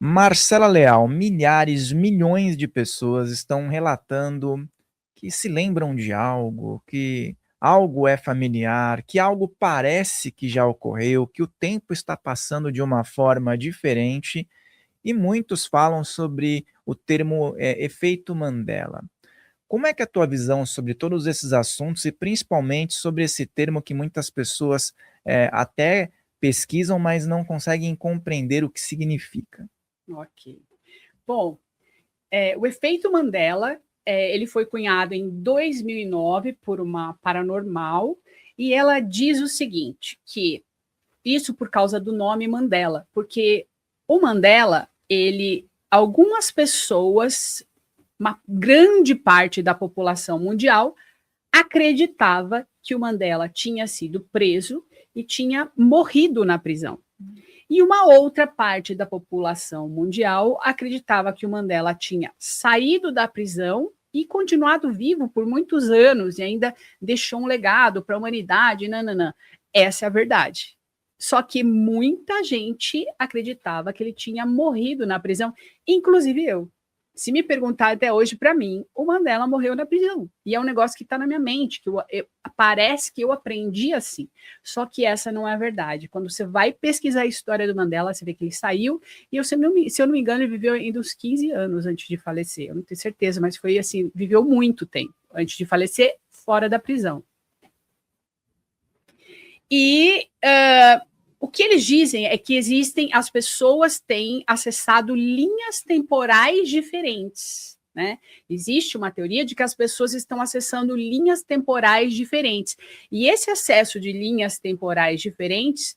Marcela Leal, milhares, milhões de pessoas estão relatando que se lembram de algo, que algo é familiar, que algo parece que já ocorreu, que o tempo está passando de uma forma diferente, e muitos falam sobre o termo efeito Mandela. Como é que é a tua visão sobre todos esses assuntos e principalmente sobre esse termo que muitas pessoas até pesquisam, mas não conseguem compreender o que significa? Ok. Bom, o efeito Mandela, ele foi cunhado em 2009 por uma paranormal, e ela diz o seguinte, que isso por causa do nome Mandela, porque o Mandela, algumas pessoas, uma grande parte da população mundial, acreditava que o Mandela tinha sido preso e tinha morrido na prisão. E uma outra parte da população mundial acreditava que o Mandela tinha saído da prisão e continuado vivo por muitos anos e ainda deixou um legado para a humanidade. Nananã. Essa é a verdade. Só que muita gente acreditava que ele tinha morrido na prisão, inclusive eu. Se me perguntar até hoje, para mim, o Mandela morreu na prisão. E é um negócio que está na minha mente, que parece que eu aprendi assim. Só que essa não é a verdade. Quando você vai pesquisar a história do Mandela, você vê que ele saiu, e se eu não me engano, ele viveu ainda uns 15 anos antes de falecer. Eu não tenho certeza, mas foi assim, viveu muito tempo antes de falecer, fora da prisão. E o que eles dizem é que as pessoas têm acessado linhas temporais diferentes. Né? Existe uma teoria de que as pessoas estão acessando linhas temporais diferentes. E esse acesso de linhas temporais diferentes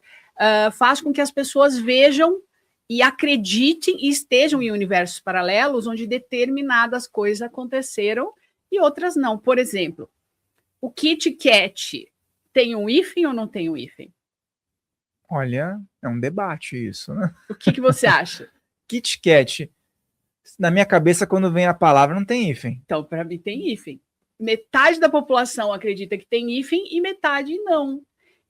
faz com que as pessoas vejam e acreditem e estejam em universos paralelos onde determinadas coisas aconteceram e outras não. Por exemplo, o Kit Kat tem um hífen ou não tem um hífen? Olha, é um debate isso, né? O que você acha? Kit Kat. Na minha cabeça, quando vem a palavra, não tem hífen. Então, para mim, tem hífen. Metade da população acredita que tem hífen e metade não.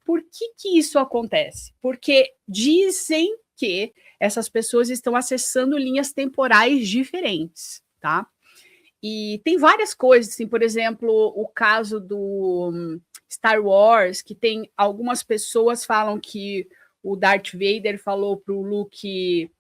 Por que isso acontece? Porque dizem que essas pessoas estão acessando linhas temporais diferentes, tá? E tem várias coisas, assim, por exemplo, o caso do Star Wars, que tem algumas pessoas falam que o Darth Vader falou para o Luke,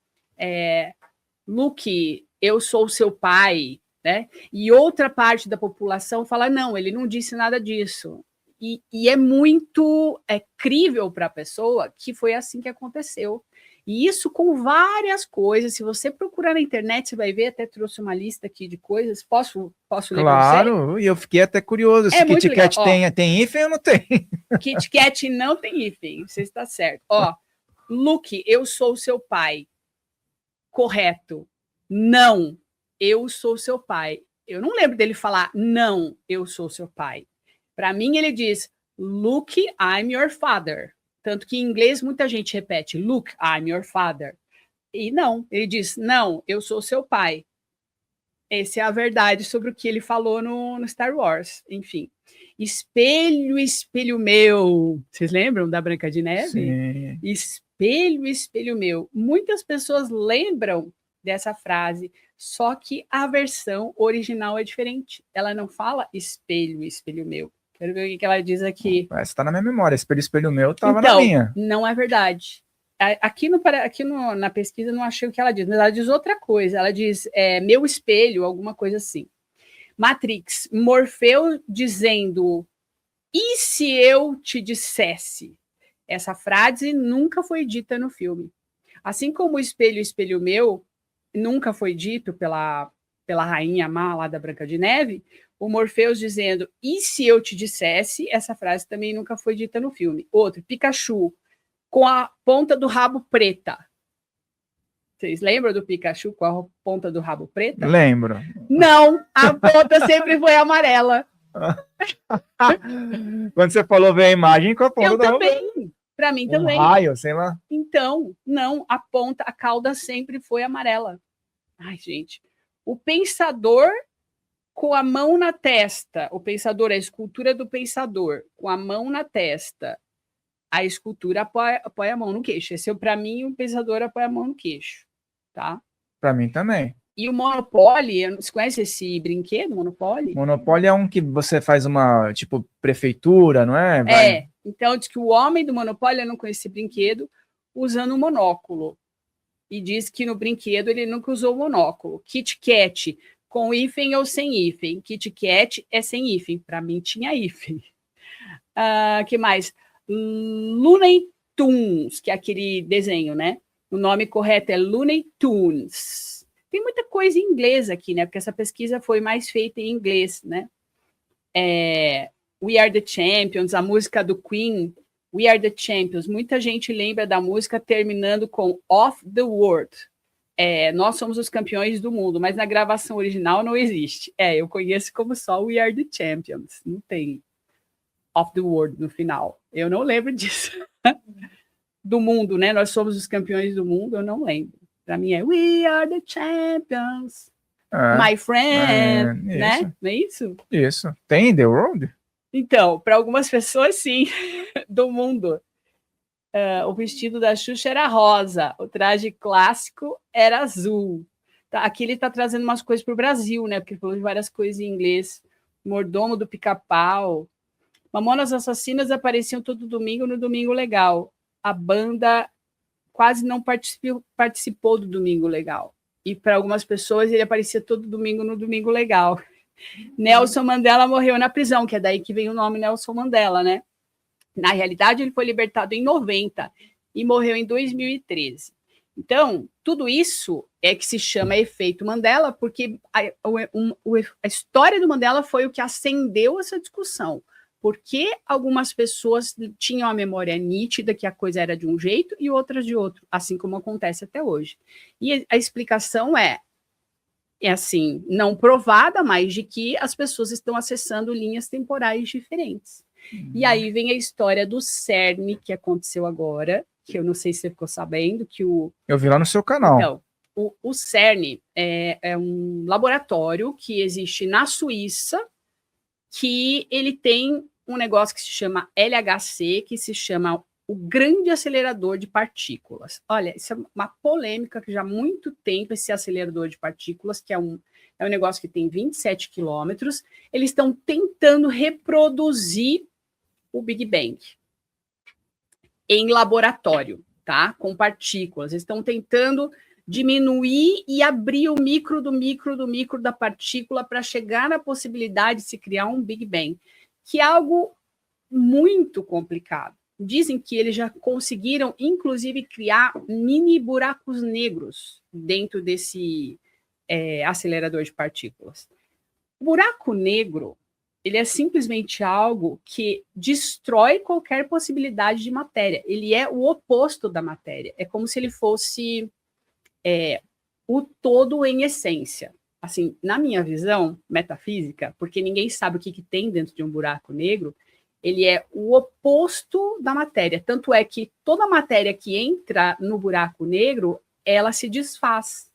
Luke, eu sou o seu pai, né? E outra parte da população fala, não, ele não disse nada disso. E é muito crível para a pessoa que foi assim que aconteceu. E isso com várias coisas. Se você procurar na internet, você vai ver, até trouxe uma lista aqui de coisas. Posso ler para você? Claro, e eu fiquei até curioso. Se muito Kit legal. Kat tem hífen ou não tem? Kit Kat não tem hífen, você está certo. Ó, Luke, eu sou o seu pai. Correto. Não, eu sou seu pai. Eu não lembro dele falar, não, eu sou seu pai. Para mim, ele diz, Luke, I'm your father. Tanto que em inglês muita gente repete, Luke, I'm your father. E não, ele diz, não, eu sou seu pai. Essa é a verdade sobre o que ele falou no Star Wars. Enfim. Espelho, espelho meu. Vocês lembram da Branca de Neve? Sim. Espelho, espelho meu. Muitas pessoas lembram dessa frase, só que a versão original é diferente. Ela não fala espelho, espelho meu. Quero ver o que ela diz aqui. Essa tá na minha memória. Espelho, espelho meu tava na minha. Não é verdade. Aqui na pesquisa não achei o que ela diz, mas ela diz outra coisa. Ela diz meu espelho, alguma coisa assim. Matrix, Morfeu dizendo, e se eu te dissesse? Essa frase nunca foi dita no filme. Assim como o espelho, espelho meu, nunca foi dito pela rainha má lá da Branca de Neve, o Morpheus dizendo, e se eu te dissesse? Essa frase também nunca foi dita no filme. Outro, Pikachu, com a ponta do rabo preta. Vocês lembram do Pikachu com a ponta do rabo preta? Lembro. Não, a ponta sempre foi amarela. Quando você falou, veio a imagem com a ponta eu do também. Para mim também. Raio, sei lá. Então, não, a cauda sempre foi amarela. Ai, gente. O pensador com a mão na testa. O pensador, a escultura do pensador, com a mão na testa. A escultura apoia a mão no queixo. Esse, para mim, o pensador apoia a mão no queixo. Tá? Para mim também. E o Monopoly, você conhece esse brinquedo, Monopoly? Monopoly é um que você faz uma, tipo, prefeitura, não é? Vai. Então diz que o homem do Monopoly não conhece esse brinquedo usando um monóculo. E diz que no brinquedo ele nunca usou monóculo. Kit Kat, com hífen ou sem hífen. Kit Kat é sem hífen. Para mim tinha hífen. Que mais? Looney Tunes, que é aquele desenho, né? O nome correto é Looney Tunes. Tem muita coisa em inglês aqui, né? Porque essa pesquisa foi mais feita em inglês, né? We Are the Champions, a música do Queen, We Are the Champions. Muita gente lembra da música terminando com Of the World. Nós somos os campeões do mundo, mas na gravação original não existe. Eu conheço como só We Are the Champions. Não tem Of the World no final. Eu não lembro disso. Do mundo, né? Nós somos os campeões do mundo, eu não lembro. Para mim é We Are the Champions, my friend, né? Não é isso? Isso. Tem The World? Então, para algumas pessoas, sim, do mundo. O vestido da Xuxa era rosa, o traje clássico era azul. Tá, aqui ele está trazendo umas coisas para o Brasil, né? Porque ele falou de várias coisas em inglês. Mordomo do Pica-Pau. Mamonas Assassinas apareciam todo domingo no Domingo Legal. A banda quase não participou do Domingo Legal. E para algumas pessoas ele aparecia todo domingo no Domingo Legal. Nelson Mandela morreu na prisão, que é daí que vem o nome Nelson Mandela, né? Na realidade, ele foi libertado em 90 e morreu em 2013. Então, tudo isso é que se chama efeito Mandela, porque a história do Mandela foi o que acendeu essa discussão. Porque algumas pessoas tinham a memória nítida que a coisa era de um jeito e outras de outro, assim como acontece até hoje. E a explicação é assim, não provada, mas de que as pessoas estão acessando linhas temporais diferentes. E aí vem a história do CERN, que aconteceu agora, que eu não sei se você ficou sabendo, que o... Eu vi lá no seu canal. Então, o CERN é um laboratório que existe na Suíça, que ele tem um negócio que se chama LHC, que se chama o Grande Acelerador de Partículas. Olha, isso é uma polêmica que já há muito tempo, esse acelerador de partículas, que é um negócio que tem 27 quilômetros, eles estão tentando reproduzir o Big Bang em laboratório, tá? Com partículas. Eles estão tentando diminuir e abrir o micro do micro do micro da partícula para chegar na possibilidade de se criar um Big Bang, que é algo muito complicado. Dizem que eles já conseguiram, inclusive, criar mini buracos negros dentro desse acelerador de partículas. O buraco negro, ele é simplesmente algo que destrói qualquer possibilidade de matéria. Ele é o oposto da matéria. É como se ele fosse o todo em essência. Assim, na minha visão metafísica, porque ninguém sabe o que tem dentro de um buraco negro, ele é o oposto da matéria. Tanto é que toda matéria que entra no buraco negro, ela se desfaz,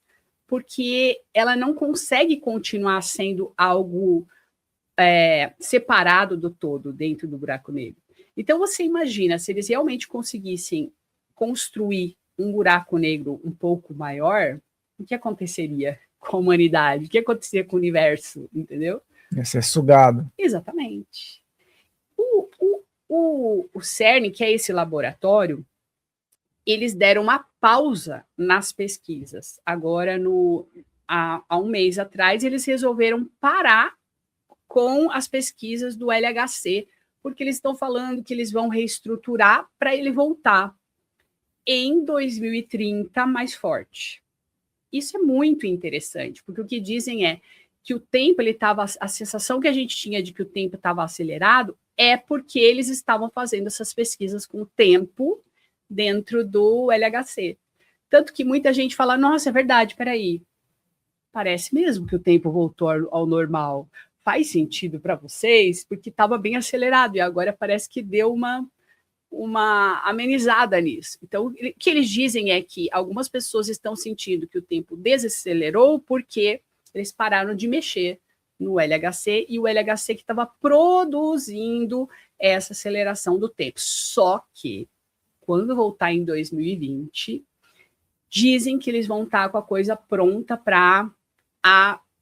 porque ela não consegue continuar sendo algo separado do todo dentro do buraco negro. Então, você imagina, se eles realmente conseguissem construir um buraco negro um pouco maior, o que aconteceria com a humanidade? O que aconteceria com o universo? Entendeu? Ia ser sugado. Exatamente. O CERN, que é esse laboratório, eles deram uma pausa nas pesquisas. Agora, há um mês atrás, eles resolveram parar com as pesquisas do LHC, porque eles estão falando que eles vão reestruturar para ele voltar em 2030 mais forte. Isso é muito interessante, porque o que dizem é que o tempo, a sensação que a gente tinha de que o tempo estava acelerado é porque eles estavam fazendo essas pesquisas com o tempo dentro do LHC. Tanto que muita gente fala, nossa, é verdade, peraí, parece mesmo que o tempo voltou ao normal. Faz sentido para vocês? Porque estava bem acelerado e agora parece que deu uma amenizada nisso. Então, o que eles dizem é que algumas pessoas estão sentindo que o tempo desacelerou porque eles pararam de mexer no LHC e o LHC que estava produzindo essa aceleração do tempo. Só que, quando voltar em 2020, dizem que eles vão estar com a coisa pronta para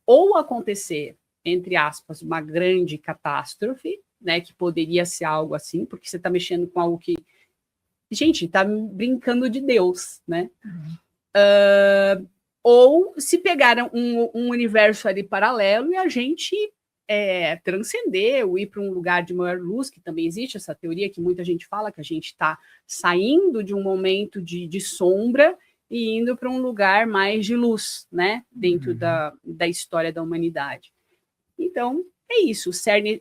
ou acontecer, entre aspas, uma grande catástrofe, né, que poderia ser algo assim, porque você está mexendo com algo que, gente, está brincando de Deus, né? Ou se pegaram um universo ali paralelo e a gente transcender ou ir para um lugar de maior luz, que também existe essa teoria que muita gente fala, que a gente está saindo de um momento de sombra e indo para um lugar mais de luz, né, dentro da história da humanidade. Então, é isso.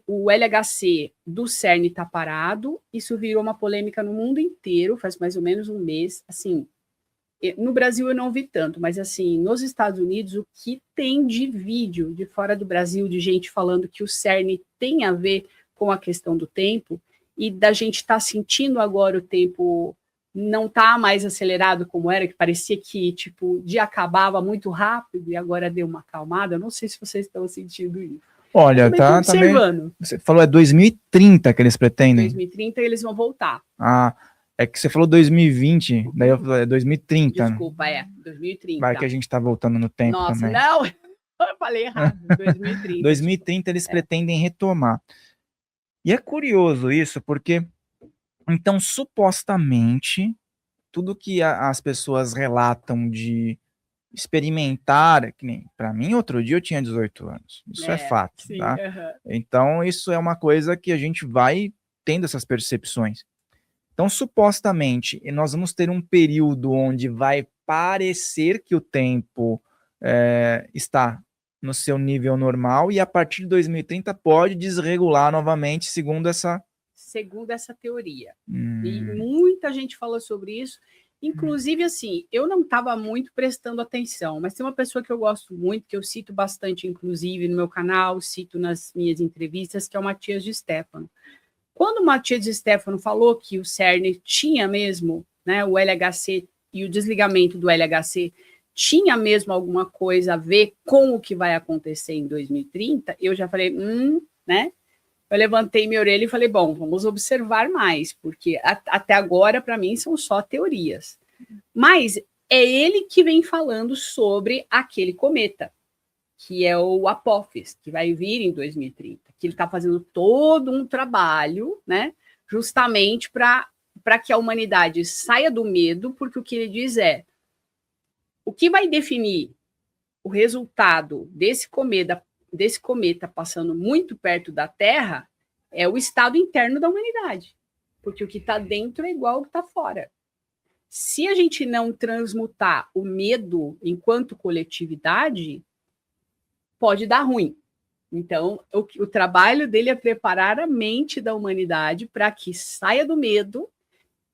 O LHC do CERN está parado, isso virou uma polêmica no mundo inteiro, faz mais ou menos um mês, assim. No Brasil eu não vi tanto, mas assim, nos Estados Unidos, o que tem de vídeo de fora do Brasil, de gente falando que o CERN tem a ver com a questão do tempo, e da gente estar sentindo agora o tempo não tá mais acelerado como era, que parecia que tipo, o dia acabava muito rápido e agora deu uma acalmada. Eu não sei se vocês estão sentindo isso. Olha, tá observando. Você falou 2030 que eles pretendem? 2030 eles vão voltar. Ah, é que você falou 2020, daí eu falei 2030. Desculpa, 2030. Vai que a gente tá voltando no tempo. Nossa, também. Não, eu falei errado, 2030. 2030 eles pretendem retomar. E é curioso isso, porque, então, supostamente, tudo que as pessoas relatam de experimentar, que nem para mim, outro dia eu tinha 18 anos. Isso é fato, sim, tá? Então, isso é uma coisa que a gente vai tendo essas percepções. Então, supostamente, nós vamos ter um período onde vai parecer que o tempo está no seu nível normal e a partir de 2030 pode desregular novamente, segundo essa teoria. E muita gente falou sobre isso. Inclusive, assim, eu não estava muito prestando atenção, mas tem uma pessoa que eu gosto muito, que eu cito bastante, inclusive, no meu canal, cito nas minhas entrevistas, que é o Matias de Stefano. Quando o Matias de Stefano falou que o CERN tinha mesmo, né, o LHC e o desligamento do LHC tinha mesmo alguma coisa a ver com o que vai acontecer em 2030, eu já falei, né? Eu levantei minha orelha e falei, bom, vamos observar mais, porque até agora, para mim, são só teorias. Mas é ele que vem falando sobre aquele cometa, que é o Apophis, que vai vir em 2030, que ele está fazendo todo um trabalho, né, justamente para que a humanidade saia do medo, porque o que ele diz é, o que vai definir o resultado desse cometa passando muito perto da Terra é o estado interno da humanidade, porque o que está dentro é igual ao que está fora. Se a gente não transmutar o medo enquanto coletividade, pode dar ruim. Então, o trabalho dele é preparar a mente da humanidade para que saia do medo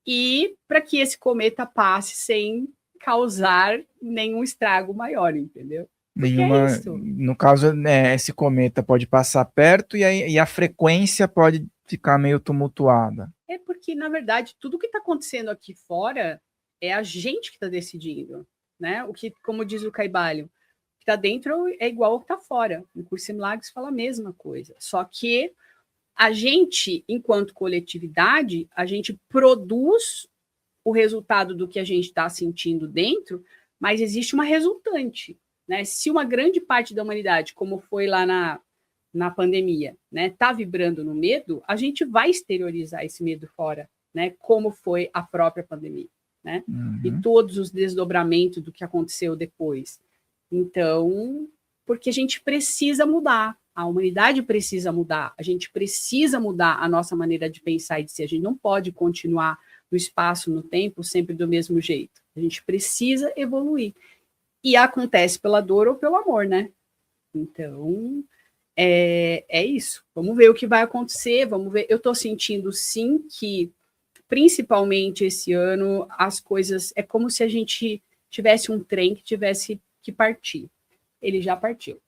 e para que esse cometa passe sem causar nenhum estrago maior, entendeu? No caso, esse cometa pode passar perto e a frequência pode ficar meio tumultuada. É porque, na verdade, tudo que está acontecendo aqui fora é a gente que está decidindo, né? O que, como diz o Caibalho, o que está dentro é igual ao que está fora. No Curso em Milagres fala a mesma coisa. Só que a gente, enquanto coletividade, a gente produz o resultado do que a gente está sentindo dentro, mas existe uma resultante. Né? Se uma grande parte da humanidade, como foi lá na pandemia, né, está vibrando no medo, a gente vai exteriorizar esse medo fora, né, como foi a própria pandemia, né? E todos os desdobramentos do que aconteceu depois. Então, porque a gente precisa mudar, a humanidade precisa mudar, a gente precisa mudar a nossa maneira de pensar e de ser, a gente não pode continuar no espaço, no tempo, sempre do mesmo jeito. A gente precisa evoluir. E acontece pela dor ou pelo amor, né? Então, é isso. Vamos ver o que vai acontecer, vamos ver. Eu estou sentindo, sim, que, principalmente esse ano, as coisas... É como se a gente tivesse um trem que tivesse que partir. Ele já partiu,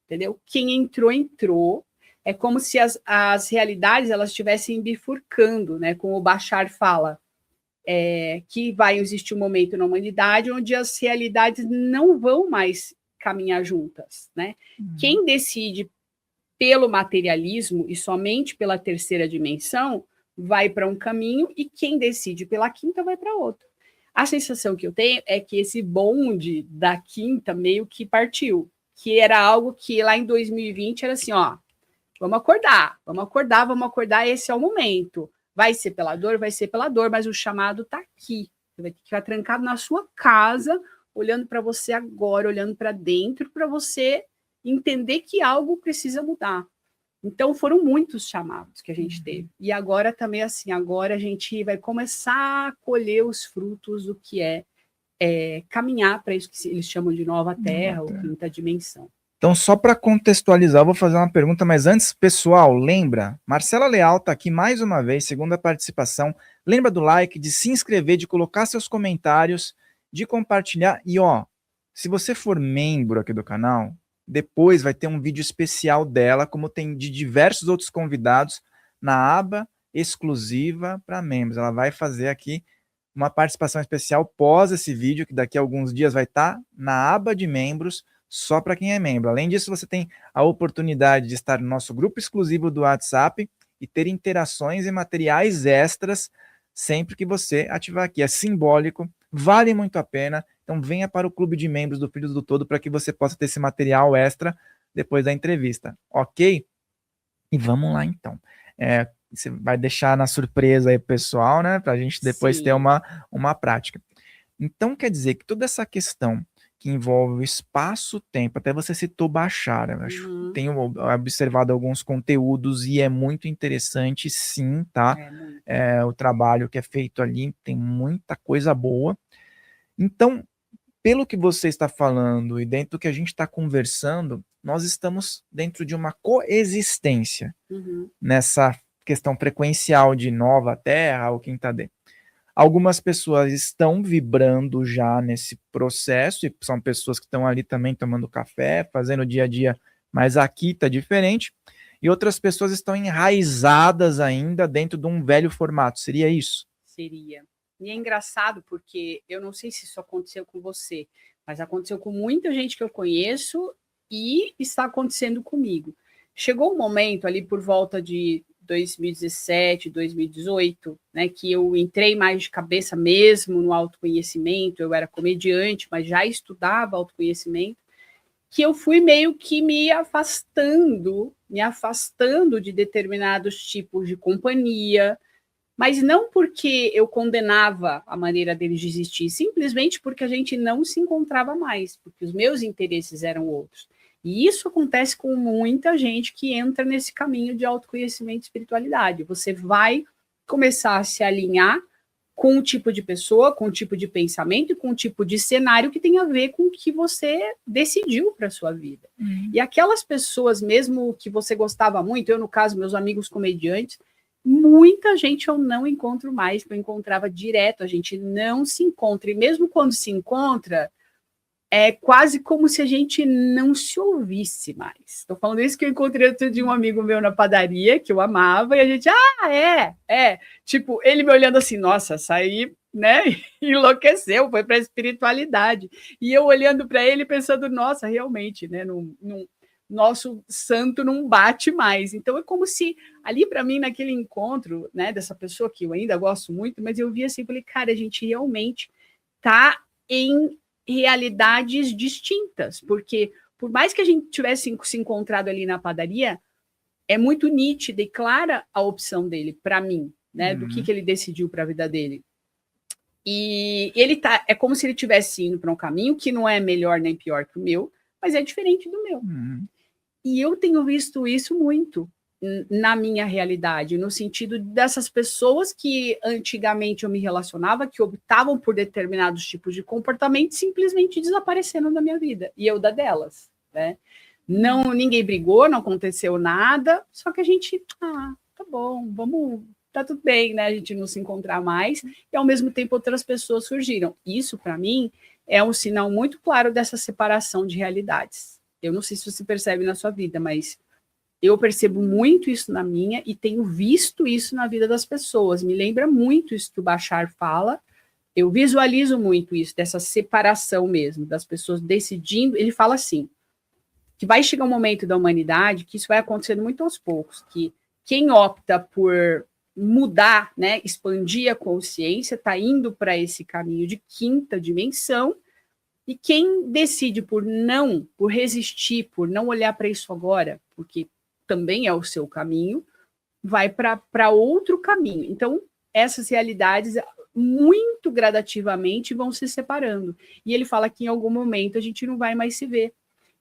entendeu? Quem entrou, entrou. É como se as realidades elas estivessem bifurcando, né? Como o Bashar fala, que vai existir um momento na humanidade onde as realidades não vão mais caminhar juntas, né? Quem decide pelo materialismo e somente pela terceira dimensão vai para um caminho e quem decide pela quinta vai para outro. A sensação que eu tenho é que esse bonde da quinta meio que partiu, que era algo que lá em 2020 era assim, ó, vamos acordar, vamos acordar, vamos acordar, esse é o momento. Vai ser pela dor, mas o chamado está aqui. Você vai ficar trancado na sua casa, olhando para você agora, olhando para dentro, para você entender que algo precisa mudar. Então, foram muitos chamados que a gente teve. E agora também, assim, agora a gente vai começar a colher os frutos do que é caminhar para isso que eles chamam de nova terra ou quinta dimensão. Então, só para contextualizar, eu vou fazer uma pergunta, mas antes, pessoal, lembra? Marcela Leal está aqui mais uma vez, segunda participação. Lembra do like, de se inscrever, de colocar seus comentários, de compartilhar. E, ó, se você for membro aqui do canal, depois vai ter um vídeo especial dela, como tem de diversos outros convidados, na aba exclusiva para membros. Ela vai fazer aqui uma participação especial pós esse vídeo, que daqui a alguns dias vai estar na aba de membros, só para quem é membro. Além disso, você tem a oportunidade de estar no nosso grupo exclusivo do WhatsApp e ter interações e materiais extras sempre que você ativar aqui. É simbólico, vale muito a pena. Então venha para o clube de membros do Filhos do Todo para que você possa ter esse material extra depois da entrevista, ok? E vamos lá então. Você vai deixar na surpresa aí, pessoal, né? Para a gente depois ter uma prática. Então quer dizer que toda essa questão que envolve o espaço-tempo, até você citou baixar, eu acho, tenho observado alguns conteúdos e é muito interessante, sim, tá? O trabalho que é feito ali, tem muita coisa boa. Então, pelo que você está falando e dentro do que a gente está conversando, nós estamos dentro de uma coexistência nessa questão frequencial de nova Terra ou quinta D. Algumas pessoas estão vibrando já nesse processo, e são pessoas que estão ali também tomando café, fazendo o dia a dia, mas aqui está diferente. E outras pessoas estão enraizadas ainda dentro de um velho formato. Seria isso? Seria. E é engraçado porque eu não sei se isso aconteceu com você, mas aconteceu com muita gente que eu conheço e está acontecendo comigo. Chegou um momento ali por volta de 2017, 2018, né, que eu entrei mais de cabeça mesmo no autoconhecimento. Eu era comediante, mas já estudava autoconhecimento, que eu fui meio que me afastando de determinados tipos de companhia, mas não porque eu condenava a maneira deles de existir, simplesmente porque a gente não se encontrava mais, porque os meus interesses eram outros. E isso acontece com muita gente que entra nesse caminho de autoconhecimento e espiritualidade. Você vai começar a se alinhar com um tipo de pessoa, com um tipo de pensamento e com um tipo de cenário que tem a ver com o que você decidiu para a sua vida. E aquelas pessoas, mesmo que você gostava muito, eu, no caso, meus amigos comediantes, muita gente eu não encontro mais, que eu encontrava direto, a gente não se encontra. E mesmo quando se encontra, é quase como se a gente não se ouvisse mais. Estou falando isso que eu encontrei outro dia um amigo meu na padaria, que eu amava, e a gente, tipo, ele me olhando assim, nossa, saí, né, enlouqueceu, foi para a espiritualidade. E eu olhando para ele pensando, nossa, realmente, né, nosso santo não bate mais. Então é como se ali para mim, naquele encontro, né, dessa pessoa que eu ainda gosto muito, mas eu vi assim, falei, cara, a gente realmente tá em realidades distintas, porque por mais que a gente tivesse se encontrado ali na padaria, é muito nítida e clara a opção dele para mim, né, do que ele decidiu para a vida dele. E ele é como se ele estivesse indo para um caminho que não é melhor nem pior que o meu, mas é diferente do meu. E eu tenho visto isso muito na minha realidade, no sentido dessas pessoas que antigamente eu me relacionava, que optavam por determinados tipos de comportamento, simplesmente desaparecendo da minha vida, e eu da delas, né? Não, ninguém brigou, não aconteceu nada, só que a gente, tá bom, tá tudo bem, né? A gente não se encontrar mais, e ao mesmo tempo outras pessoas surgiram. Isso, para mim, é um sinal muito claro dessa separação de realidades. Eu não sei se você percebe na sua vida, mas eu percebo muito isso na minha e tenho visto isso na vida das pessoas. Me lembra muito isso que o Bashar fala. Eu visualizo muito isso, dessa separação mesmo, das pessoas decidindo. Ele fala assim, que vai chegar um momento da humanidade que isso vai acontecendo muito aos poucos, que quem opta por mudar, né, expandir a consciência, está indo para esse caminho de quinta dimensão, e quem decide por resistir, por não olhar para isso agora, porque também é o seu caminho, vai para outro caminho. Então, essas realidades, muito gradativamente, vão se separando. E ele fala que em algum momento a gente não vai mais se ver.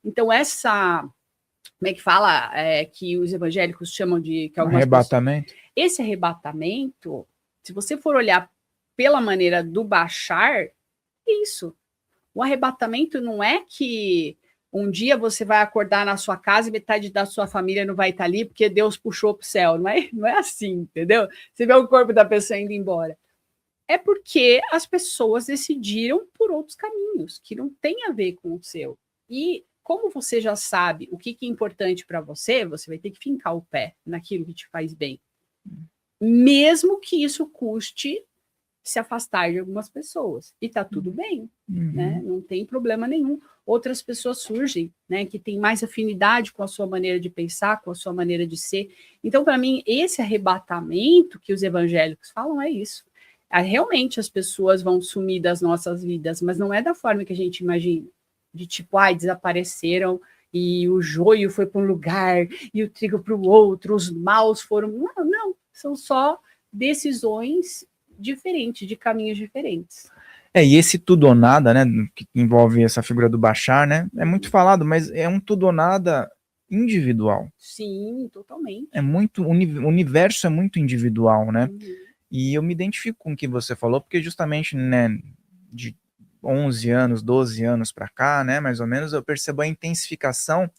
Então, como é que fala, que os evangélicos chamam de... Que arrebatamento? Esse arrebatamento, se você for olhar pela maneira do Bashar, é isso. O arrebatamento não é que um dia você vai acordar na sua casa e metade da sua família não vai estar ali porque Deus puxou para o céu. Não é assim, entendeu? Você vê o corpo da pessoa indo embora. É porque as pessoas decidiram por outros caminhos, que não tem a ver com o seu. E como você já sabe o que é importante para você, você vai ter que fincar o pé naquilo que te faz bem. Mesmo que isso custe se afastar de algumas pessoas. E tá tudo bem, né? Não tem problema nenhum. Outras pessoas surgem, né, que têm mais afinidade com a sua maneira de pensar, com a sua maneira de ser. Então, para mim, esse arrebatamento que os evangélicos falam é isso. Realmente as pessoas vão sumir das nossas vidas, mas não é da forma que a gente imagina. De tipo, desapareceram e o joio foi para um lugar e o trigo para o outro, os maus foram... Não, são só decisões diferentes, de caminhos diferentes. E esse tudo ou nada, né, que envolve essa figura do Bashar, né, é muito falado, mas é um tudo ou nada individual. Sim, totalmente. O universo é muito individual, né? E eu me identifico com o que você falou, porque justamente, né, de 11 anos, 12 anos para cá, né, mais ou menos, eu percebo a intensificação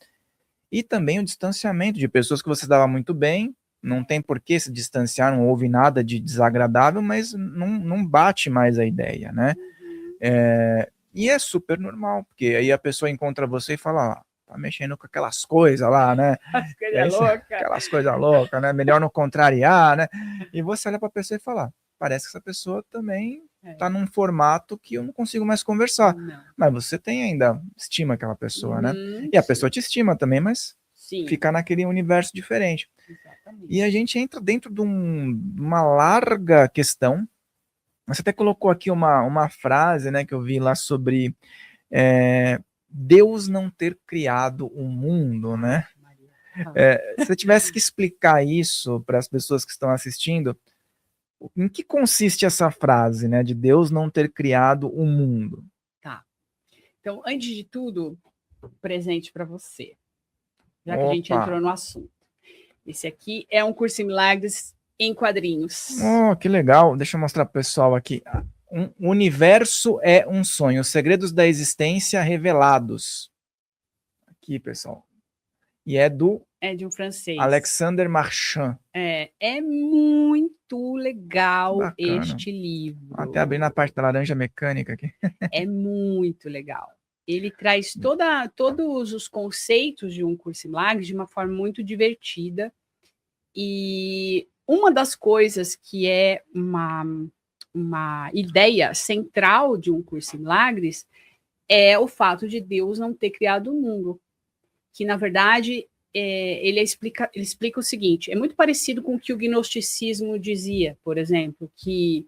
e também o distanciamento de pessoas que você dava muito bem, não tem por que se distanciar, não houve nada de desagradável, mas não bate mais a ideia, né? E é super normal, porque aí a pessoa encontra você e fala, tá mexendo com aquelas coisas lá, né? As coisas loucas. Aquelas coisas loucas, né? Melhor não contrariar, né? E você olha pra pessoa e fala, parece que essa pessoa também tá num formato que eu não consigo mais conversar. Não. Mas você tem ainda, estima aquela pessoa, né? E a pessoa te estima também, mas fica naquele universo diferente. Exatamente. E a gente entra dentro de uma larga questão. Você até colocou aqui uma frase, né, que eu vi lá sobre Deus não ter criado o mundo, né? Se você tivesse que explicar isso para as pessoas que estão assistindo, em que consiste essa frase, né, de Deus não ter criado o mundo? Tá. Então, antes de tudo, presente para você, já que a gente entrou no assunto. Esse aqui é um Curso em Milagres em quadrinhos. Oh, que legal. Deixa eu mostrar para o pessoal aqui. O universo é um sonho. Os segredos da existência revelados. Aqui, pessoal. E é de um francês. Alexander Marchand. É muito legal este livro. Até abrindo a parte da laranja mecânica aqui. É muito legal. Ele traz todos os conceitos de um Curso em Milagres de uma forma muito divertida. E uma das coisas que é uma ideia central de um Curso em Milagres é o fato de Deus não ter criado o mundo. Que, na verdade, ele explica o seguinte, é muito parecido com o que o gnosticismo dizia, por exemplo, que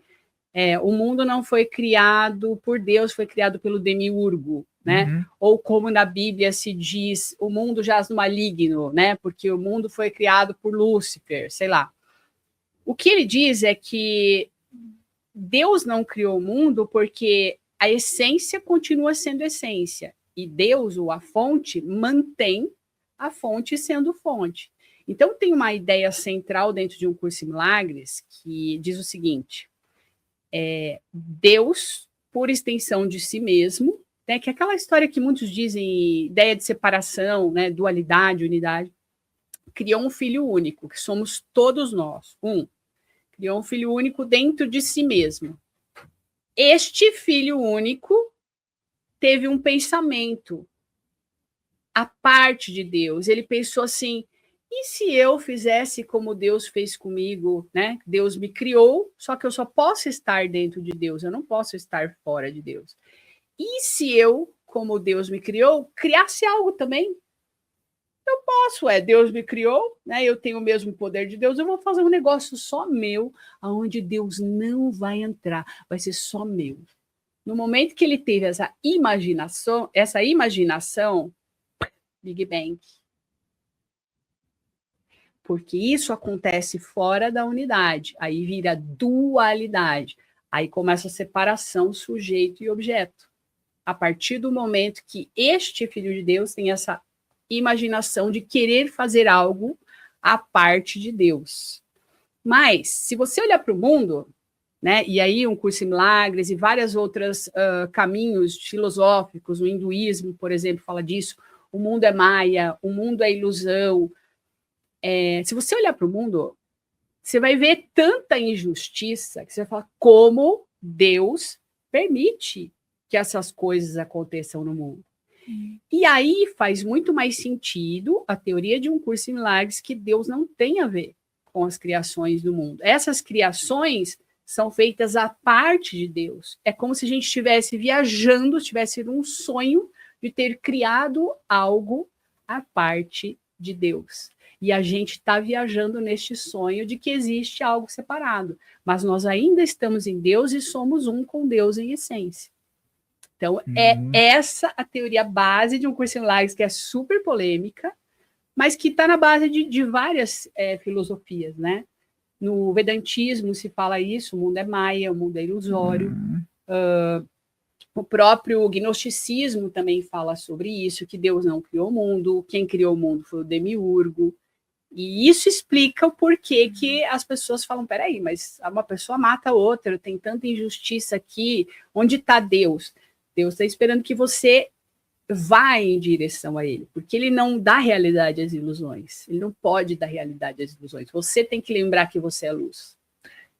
o mundo não foi criado por Deus, foi criado pelo demiurgo, né? Ou como na Bíblia se diz, o mundo jaz no maligno, né? Porque o mundo foi criado por Lúcifer, sei lá. O que ele diz é que Deus não criou o mundo porque a essência continua sendo essência. E Deus, ou a fonte, mantém a fonte sendo fonte. Então, tem uma ideia central dentro de um Curso em Milagres que diz o seguinte, Deus, por extensão de si mesmo, né, que é aquela história que muitos dizem, ideia de separação, né, dualidade, unidade, criou um filho único, que somos todos nós, criou um filho único dentro de si mesmo. Este filho único teve um pensamento à parte de Deus. Ele pensou assim, e se eu fizesse como Deus fez comigo, né? Deus me criou, só que eu só posso estar dentro de Deus, eu não posso estar fora de Deus. E se eu, como Deus me criou, criasse algo também? eu posso, Deus me criou, né? Eu tenho o mesmo poder de Deus, eu vou fazer um negócio só meu, aonde Deus não vai entrar, vai ser só meu. No momento que ele teve essa imaginação, Big Bang. Porque isso acontece fora da unidade, aí vira dualidade, aí começa a separação sujeito e objeto. A partir do momento que este Filho de Deus tem essa imaginação de querer fazer algo à parte de Deus. Mas, se você olhar para o mundo, né, e aí um curso em milagres e vários outros caminhos filosóficos, o hinduísmo, por exemplo, fala disso, o mundo é maia, o mundo é ilusão. Se você olhar para o mundo, você vai ver tanta injustiça que você vai falar como Deus permite que essas coisas aconteçam no mundo. E aí faz muito mais sentido a teoria de um curso em milagres que Deus não tem a ver com as criações do mundo. Essas criações são feitas à parte de Deus. É como se a gente estivesse viajando, tivesse um sonho de ter criado algo à parte de Deus. E a gente está viajando neste sonho de que existe algo separado. Mas nós ainda estamos em Deus e somos um com Deus em essência. Então, é essa a teoria base de um curso em milagres que é super polêmica, mas que está na base de várias filosofias, né? No Vedantismo se fala isso, o mundo é maia, o mundo é ilusório. O próprio gnosticismo também fala sobre isso, que Deus não criou o mundo, quem criou o mundo foi o demiurgo. E isso explica o porquê que as pessoas falam, peraí, mas uma pessoa mata a outra, tem tanta injustiça aqui, onde está Deus? Deus está esperando que você vá em direção a ele, porque ele não dá realidade às ilusões, ele não pode dar realidade às ilusões, você tem que lembrar que você é luz.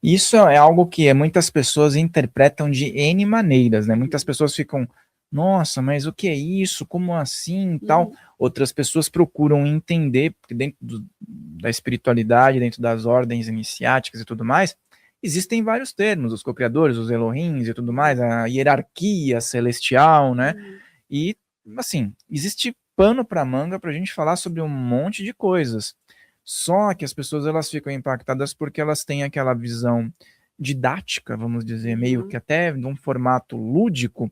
Isso é algo que muitas pessoas interpretam de N maneiras, né? Muitas pessoas ficam, nossa, mas o que é isso? Como assim? Tal. Outras pessoas procuram entender, porque dentro da espiritualidade, dentro das ordens iniciáticas e tudo mais, existem vários termos, os co-criadores, os Elohims e tudo mais, a hierarquia celestial, né? E, assim, existe pano para manga para a gente falar sobre um monte de coisas. Só que as pessoas elas ficam impactadas porque elas têm aquela visão didática, vamos dizer, meio que até de um formato lúdico,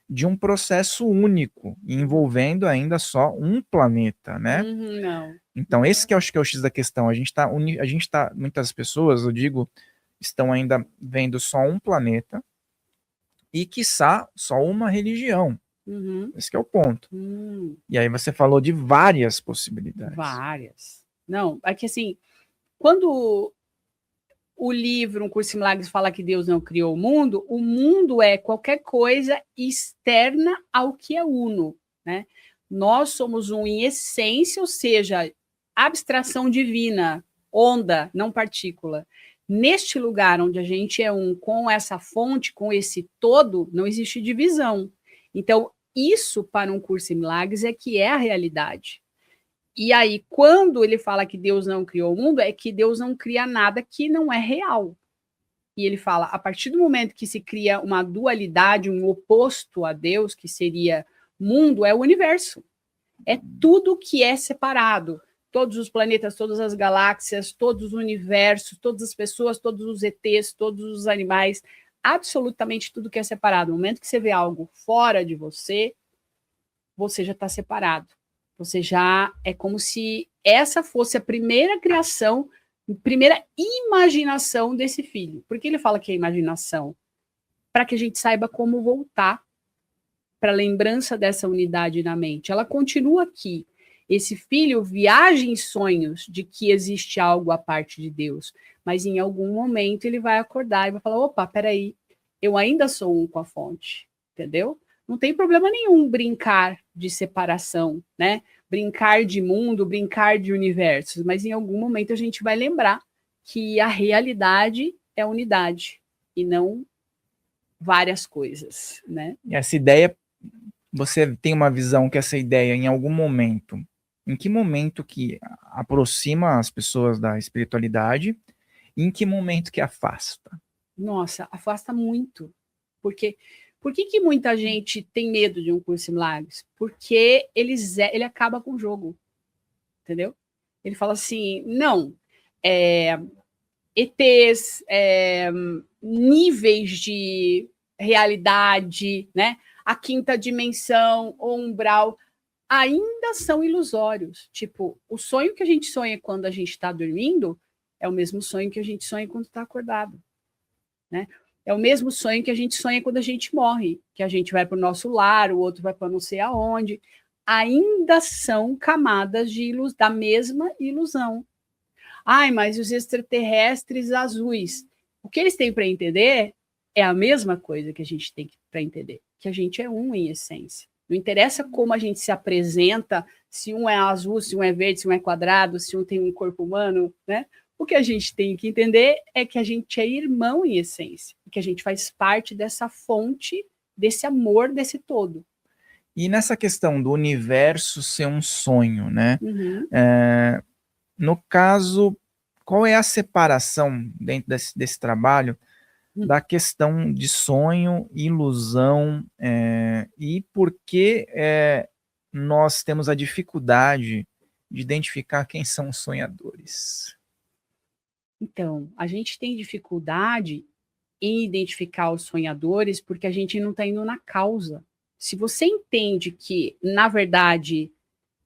de um processo único, envolvendo ainda só um planeta, né? Não. Então, esse que eu acho que é o X da questão. A gente tá, muitas pessoas, eu digo, estão ainda vendo só um planeta e, quiçá, só uma religião. Esse que é o ponto. E aí você falou de várias possibilidades. Várias. Não, é que assim, quando o livro Um Curso em Milagres fala que Deus não criou o mundo é qualquer coisa externa ao que é uno, né? Nós somos um em essência, ou seja, abstração divina, onda, não partícula. Neste lugar onde a gente é um com essa fonte, com esse todo, não existe divisão. Então, isso para um curso em milagres é que é a realidade. E aí, quando ele fala que Deus não criou o mundo, é que Deus não cria nada que não é real. E ele fala, a partir do momento que se cria uma dualidade, um oposto a Deus, que seria mundo, é o universo. É tudo que é separado. Todos os planetas, todas as galáxias, todos os universos, todas as pessoas, todos os ETs, todos os animais, absolutamente tudo que é separado. No momento que você vê algo fora de você, você já está separado. Você já é como se essa fosse a primeira criação, primeira imaginação desse filho. Por que ele fala que é imaginação? Para que a gente saiba como voltar para a lembrança dessa unidade na mente. Ela continua aqui. Esse filho viaja em sonhos de que existe algo à parte de Deus, mas em algum momento ele vai acordar e vai falar, opa, peraí, eu ainda sou um com a fonte, entendeu? Não tem problema nenhum brincar de separação, né? Brincar de mundo, brincar de universos, mas em algum momento a gente vai lembrar que a realidade é unidade e não várias coisas, né? E essa ideia, você tem uma visão que essa ideia em algum momento, em que momento que aproxima as pessoas da espiritualidade e em que momento que afasta? Nossa, afasta muito. Porque por que muita gente tem medo de um curso em milagres? Porque ele acaba com o jogo. entendeu? Ele fala assim, não, ETs, níveis de realidade, né? A quinta dimensão, o umbral, ainda são ilusórios. Tipo, o sonho que a gente sonha quando a gente está dormindo é o mesmo sonho que a gente sonha quando está acordado, né? É o mesmo sonho que a gente sonha quando a gente morre, que a gente vai para o nosso lar, o outro vai para não sei aonde. Ainda são camadas da mesma ilusão. Ai, mas os extraterrestres azuis. O que eles têm para entender é a mesma coisa que a gente tem para entender, que a gente é um em essência. Não interessa como a gente se apresenta, se um é azul, se um é verde, se um é quadrado, se um tem um corpo humano, né? O que a gente tem que entender é que a gente é irmão em essência, que a gente faz parte dessa fonte, desse amor, desse todo. E nessa questão do universo ser um sonho, né? Uhum. No caso, qual é a separação dentro desse trabalho da questão de sonho, ilusão, e por que nós temos a dificuldade de identificar quem são os sonhadores? Então, a gente tem dificuldade em identificar os sonhadores porque a gente não está indo na causa. Se você entende que, na verdade,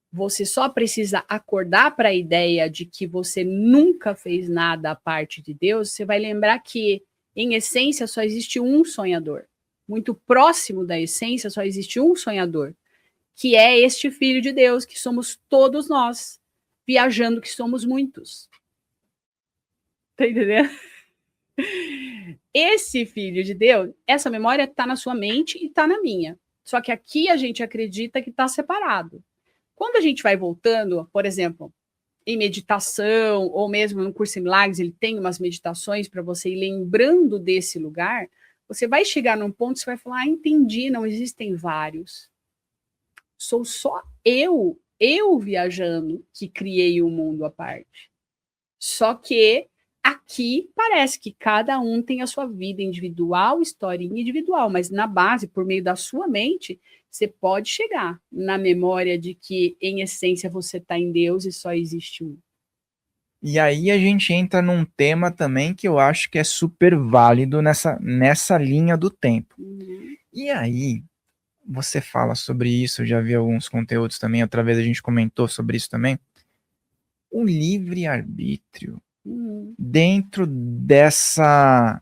você só precisa acordar para a ideia de que você nunca fez nada à parte de Deus, você vai lembrar que, em essência, só existe um sonhador. Muito próximo da essência, só existe um sonhador, que é este Filho de Deus, que somos todos nós, viajando que somos muitos. Tá entendendo? Esse Filho de Deus, essa memória está na sua mente e está na minha. Só que aqui a gente acredita que está separado. Quando a gente vai voltando, por exemplo, em meditação, ou mesmo no Curso em Milagres, ele tem umas meditações para você ir lembrando desse lugar, você vai chegar num ponto que você vai falar, entendi, não existem vários. Sou só eu viajando, que criei um mundo à parte. Só que aqui parece que cada um tem a sua vida individual, historinha individual, mas na base, por meio da sua mente, você pode chegar na memória de que, em essência, você está em Deus e só existe um. E aí a gente entra num tema também que eu acho que é super válido nessa linha do tempo. Uhum. E aí, você fala sobre isso, eu já vi alguns conteúdos também, outra vez a gente comentou sobre isso também. O livre-arbítrio dentro dessa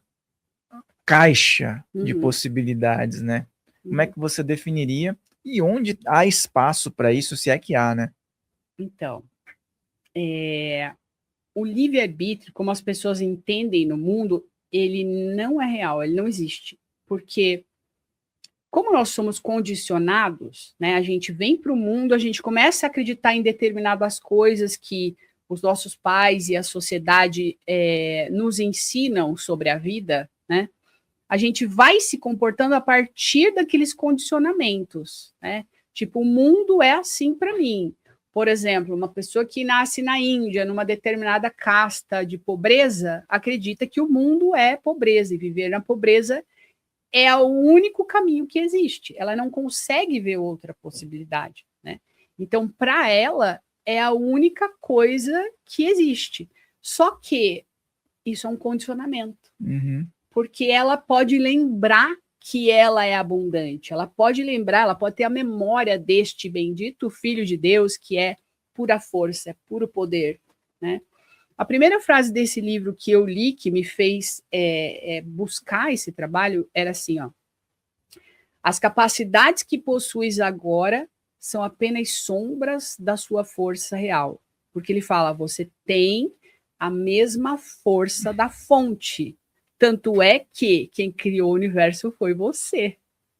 caixa de possibilidades, né? Como é que você definiria e onde há espaço para isso, se é que há, né? Então, o livre-arbítrio, como as pessoas entendem no mundo, ele não é real, ele não existe. Porque, como nós somos condicionados, né, a gente vem para o mundo, a gente começa a acreditar em determinadas coisas que os nossos pais e a sociedade nos ensinam sobre a vida, né? A gente vai se comportando a partir daqueles condicionamentos, né? Tipo, o mundo é assim para mim. Por exemplo, uma pessoa que nasce na Índia, numa determinada casta de pobreza, acredita que o mundo é pobreza e viver na pobreza é o único caminho que existe. Ela não consegue ver outra possibilidade, né? Então, para ela, é a única coisa que existe. Só que isso é um condicionamento. Uhum. Porque ela pode lembrar que ela é abundante, ela pode lembrar, ela pode ter a memória deste bendito Filho de Deus, que é pura força, é puro poder, né? A primeira frase desse livro que eu li, que me fez buscar esse trabalho, era assim, ó: as capacidades que possuis agora são apenas sombras da sua força real. Porque ele fala, você tem a mesma força da fonte. Tanto é que quem criou o universo foi você.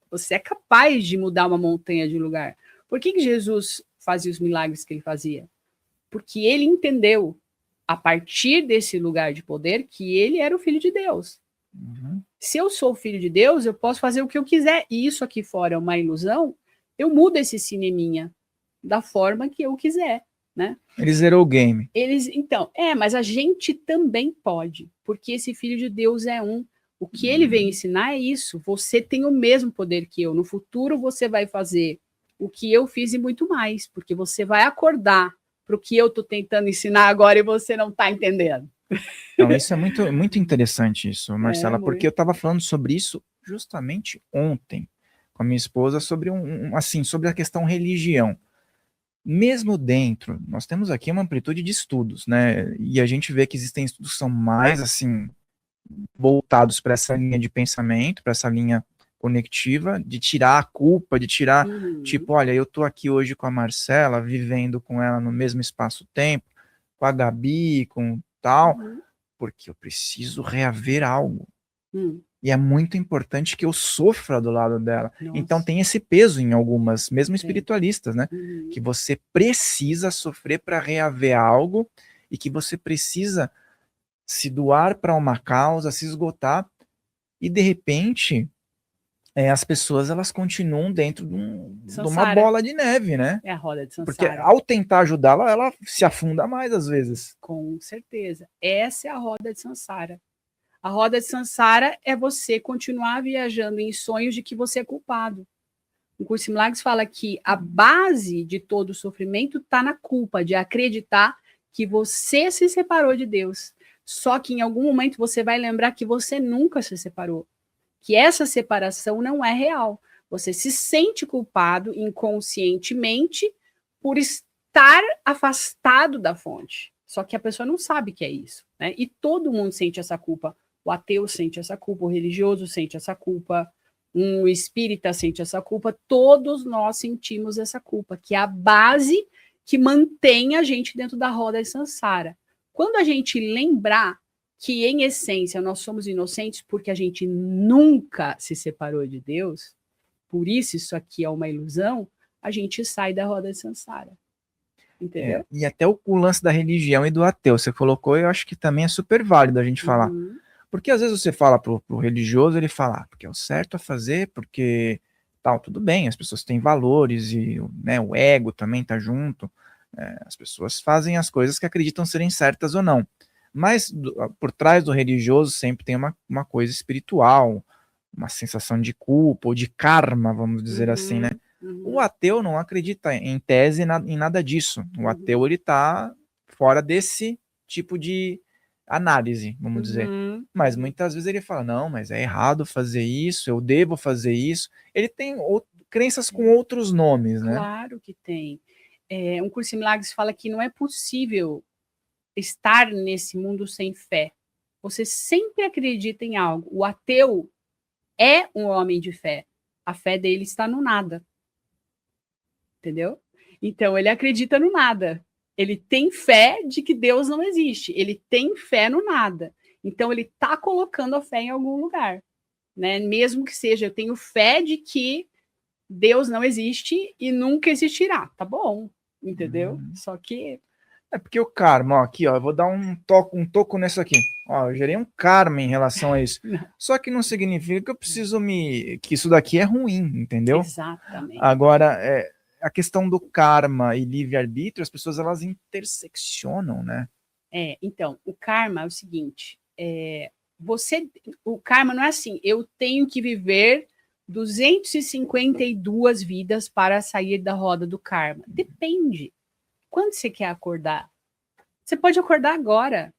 Você é capaz de mudar uma montanha de lugar. Por que Jesus fazia os milagres que ele fazia? Porque ele entendeu, a partir desse lugar de poder, que ele era o Filho de Deus. Uhum. Se eu sou o Filho de Deus, eu posso fazer o que eu quiser. E isso aqui fora é uma ilusão, eu mudo esse cineminha da forma que eu quiser, né? Ele zerou o game. Então, mas a gente também pode, porque esse Filho de Deus é um. O que ele vem ensinar é isso. Você tem o mesmo poder que eu. No futuro você vai fazer o que eu fiz e muito mais, porque você vai acordar para o que eu estou tentando ensinar agora e você não está entendendo. Não, isso é muito, muito interessante isso, Marcela, porque eu muito. estava falando sobre isso justamente ontem com a minha esposa sobre assim, sobre a questão religião. Mesmo dentro, nós temos aqui uma amplitude de estudos, né? E a gente vê que existem estudos que são mais assim voltados para essa linha de pensamento, para essa linha conectiva, de tirar a culpa, de tirar, tipo, olha, eu tô aqui hoje com a Marcela, vivendo com ela no mesmo espaço-tempo, com a Gabi, com tal, porque eu preciso reaver algo. E é muito importante que eu sofra do lado dela. Nossa. Então tem esse peso em algumas, mesmo espiritualistas, né? Que você precisa sofrer para reaver algo e que você precisa se doar para uma causa, se esgotar, e de repente as pessoas elas continuam dentro de uma bola de neve, né? É a roda de Porque Sansara. ao tentar ajudá-la, ela se afunda mais às vezes. Com certeza. Essa é a roda de Sansara. A roda de Sansara é você continuar viajando em sonhos de que você é culpado. O curso em Milagres fala que a base de todo o sofrimento está na culpa, de acreditar que você se separou de Deus. Só que em algum momento você vai lembrar que você nunca se separou, que essa separação não é real. Você se sente culpado inconscientemente por estar afastado da fonte. Só que a pessoa não sabe que é isso, né? E todo mundo sente essa culpa. O ateu sente essa culpa, o religioso sente essa culpa, um espírita sente essa culpa. Todos nós sentimos essa culpa, que é a base que mantém a gente dentro da roda de Sansara. Quando a gente lembrar que, em essência, nós somos inocentes porque a gente nunca se separou de Deus, por isso aqui é uma ilusão, a gente sai da roda de Sansara. Entendeu? E até o lance da religião e do ateu, você colocou, eu acho que também é super válido a gente falar. Porque às vezes você fala pro religioso, ele fala, porque é o certo a fazer, porque tal, tudo bem, as pessoas têm valores e né, o ego também tá junto, as pessoas fazem as coisas que acreditam serem certas ou não. Mas por trás do religioso sempre tem uma coisa espiritual, uma sensação de culpa ou de karma, vamos dizer assim, né? O ateu não acredita em tese em nada disso. O ateu ele tá fora desse tipo de análise, vamos dizer. Mas muitas vezes ele fala, não, mas é errado fazer isso, eu devo fazer isso. Ele tem crenças com outros nomes, né? Claro que tem. Um curso em Milagres fala que não é possível estar nesse mundo sem fé. Você sempre acredita em algo. O ateu é um homem de fé. A fé dele está no nada. Entendeu? Então, ele acredita no nada. Ele tem fé de que Deus não existe. Ele tem fé no nada. Então, ele está colocando a fé em algum lugar. Né? Mesmo que seja, eu tenho fé de que Deus não existe e nunca existirá. Tá bom, entendeu? Só que... É porque o karma, ó, aqui, ó, eu vou dar um toco nessa aqui. Ó, eu gerei um karma em relação a isso. Só que não significa que eu preciso que isso daqui é ruim, entendeu? Exatamente. Agora, a questão do karma e livre-arbítrio, as pessoas elas interseccionam, né? Então, o karma é o seguinte, o karma não é assim, eu tenho que viver 252 vidas para sair da roda do karma. Depende. Quando você quer acordar? Você pode acordar agora.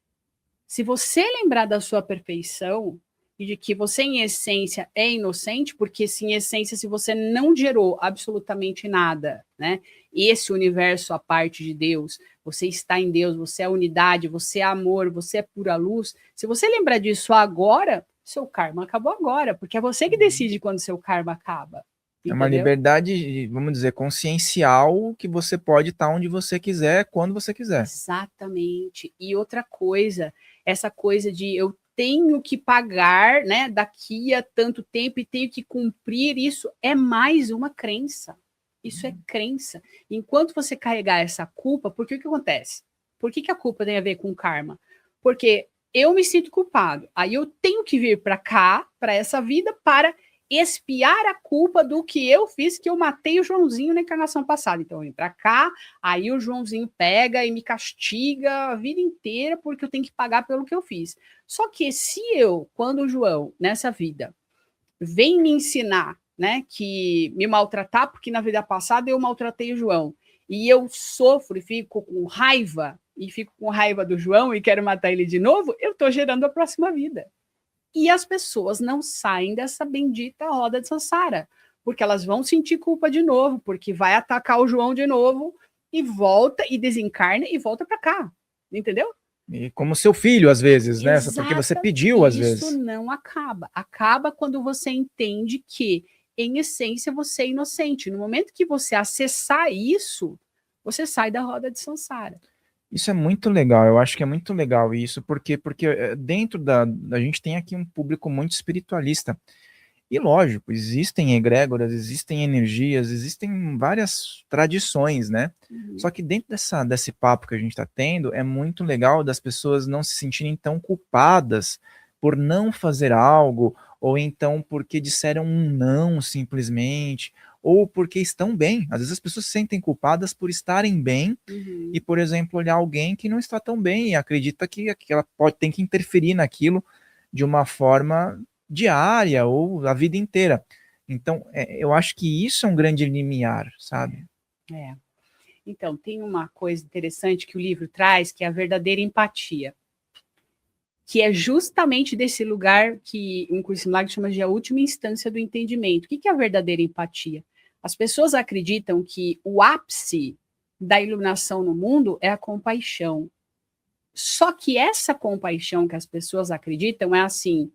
Se você lembrar da sua perfeição e de que você, em essência, é inocente, porque, se em essência, se você não gerou absolutamente nada, né? Esse universo, a parte de Deus, você está em Deus, você é unidade, você é amor, você é pura luz. Se você lembrar disso agora, seu karma acabou agora, porque é você que decide quando seu karma acaba. É uma liberdade, vamos dizer, consciencial, que você pode estar onde você quiser, quando você quiser. Exatamente. E outra coisa, essa coisa de eu tenho que pagar, né, daqui a tanto tempo e tenho que cumprir, isso é mais uma crença. Isso é crença. Enquanto você carregar essa culpa, porque o que acontece? Por que a culpa tem a ver com karma? Porque eu me sinto culpado. Aí eu tenho que vir para cá, para essa vida, para expiar a culpa do que eu fiz, que eu matei o Joãozinho na encarnação passada. Então eu vim para cá, aí o Joãozinho pega e me castiga a vida inteira porque eu tenho que pagar pelo que eu fiz. Só que se eu, quando o João, nessa vida, vem me ensinar, né, que me maltratar, porque na vida passada eu maltratei o João, e eu sofro e fico com raiva, e fico com raiva do João e quero matar ele de novo, eu estou gerando a próxima vida. E as pessoas não saem dessa bendita roda de samsara, porque elas vão sentir culpa de novo, porque vai atacar o João de novo, e volta, e desencarna, e volta para cá, entendeu? E como seu filho, às vezes, né? Exato. Porque você pediu, às vezes. Isso não acaba. Acaba quando você entende que, em essência, você é inocente. No momento que você acessar isso, você sai da roda de samsara. Isso é muito legal, eu acho que é muito legal isso, porque dentro da gente tem aqui um público muito espiritualista. E lógico, existem egrégoras, existem energias, existem várias tradições, né? Só que dentro desse papo que a gente está tendo, é muito legal das pessoas não se sentirem tão culpadas por não fazer algo, ou então porque disseram um não simplesmente, ou porque estão bem. Às vezes as pessoas se sentem culpadas por estarem bem e, por exemplo, olhar alguém que não está tão bem e acredita que ela tem que interferir naquilo de uma forma diária ou a vida inteira. Então, eu acho que isso é um grande limiar, sabe? Então, tem uma coisa interessante que o livro traz, que é a verdadeira empatia, que é justamente desse lugar que um curso de milagre chama de a última instância do entendimento. O que é a verdadeira empatia? As pessoas acreditam que o ápice da iluminação no mundo é a compaixão. Só que essa compaixão que as pessoas acreditam é assim: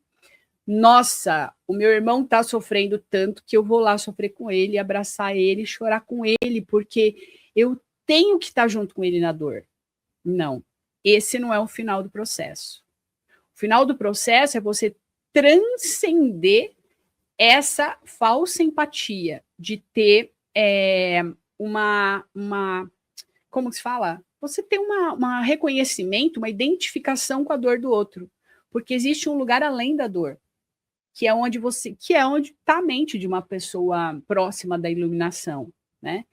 nossa, o meu irmão está sofrendo tanto que eu vou lá sofrer com ele, abraçar ele, chorar com ele, porque eu tenho que estar junto com ele na dor. Não, esse não é o final do processo. O final do processo é você transcender essa falsa empatia de ter como se fala? Você ter um reconhecimento, uma identificação com a dor do outro, porque existe um lugar além da dor, que é onde está a mente de uma pessoa próxima da iluminação, né?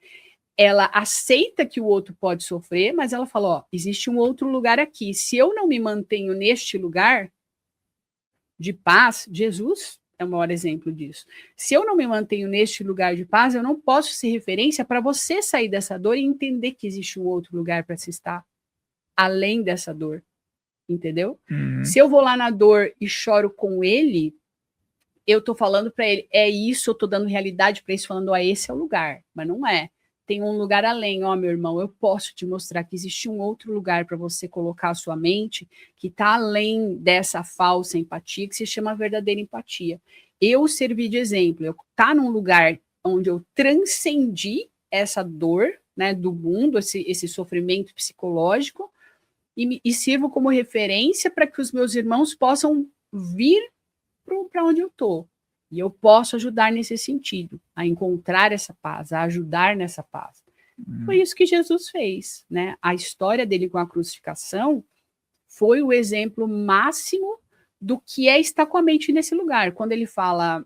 Ela aceita que o outro pode sofrer, mas ela fala, ó, existe um outro lugar aqui. Se eu não me mantenho neste lugar de paz, Jesus é o maior exemplo disso. Se eu não me mantenho neste lugar de paz, eu não posso ser referência para você sair dessa dor e entender que existe um outro lugar para se estar, além dessa dor, entendeu? Se eu vou lá na dor e choro com ele, eu tô falando para ele, é isso, eu tô dando realidade para isso, falando, ó, esse é o lugar, mas não é. Tem um lugar além, ó, meu irmão, eu posso te mostrar que existe um outro lugar para você colocar a sua mente, que está além dessa falsa empatia, que se chama verdadeira empatia. Eu servi de exemplo, eu tá num lugar onde eu transcendi essa dor, né, do mundo, esse sofrimento psicológico, e sirvo como referência para que os meus irmãos possam vir para onde eu estou. E eu posso ajudar nesse sentido, a encontrar essa paz, a ajudar nessa paz. Foi isso que Jesus fez, né? A história dele com a crucificação foi o exemplo máximo do que é estar com a mente nesse lugar. Quando ele fala,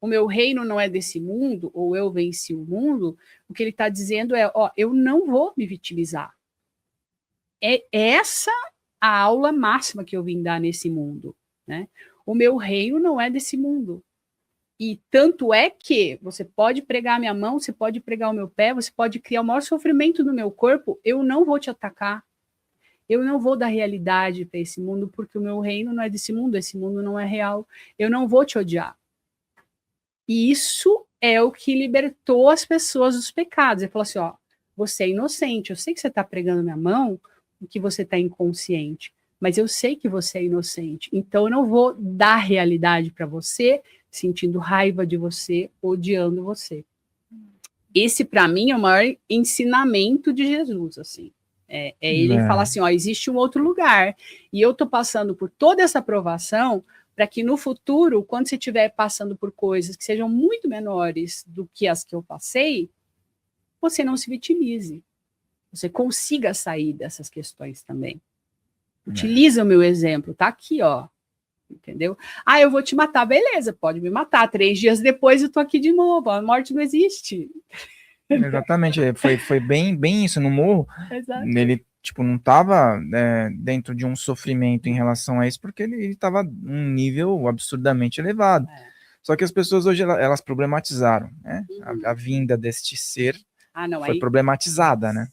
o meu reino não é desse mundo, ou eu venci o mundo, o que ele está dizendo é, ó, eu não vou me vitimizar. É essa a aula máxima que eu vim dar nesse mundo, né? O meu reino não é desse mundo. E tanto é que você pode pregar a minha mão, você pode pregar o meu pé, você pode criar o maior sofrimento no meu corpo, eu não vou te atacar. Eu não vou dar realidade para esse mundo, porque o meu reino não é desse mundo, esse mundo não é real. Eu não vou te odiar. E isso é o que libertou as pessoas dos pecados. Ele falou assim, ó, você é inocente, eu sei que você está pregando minha mão, que você está inconsciente, mas eu sei que você é inocente, então eu não vou dar realidade para você, sentindo raiva de você, odiando você. Esse, para mim, é o maior ensinamento de Jesus, assim. Ele fala assim, ó, existe um outro lugar, e eu estou passando por toda essa provação para que no futuro, quando você estiver passando por coisas que sejam muito menores do que as que eu passei, você não se vitimize. Você consiga sair dessas questões também. Utiliza o meu exemplo, tá aqui, ó. Entendeu? Ah, eu vou te matar, beleza, pode me matar. 3 dias depois eu tô aqui de novo. A morte não existe. Exatamente, foi bem isso. No morro, Exato. ele tipo, não estava dentro de um sofrimento em relação a isso, porque ele estava num nível absurdamente elevado. Só que as pessoas hoje, elas problematizaram, né? A vinda deste ser foi problematizada, né?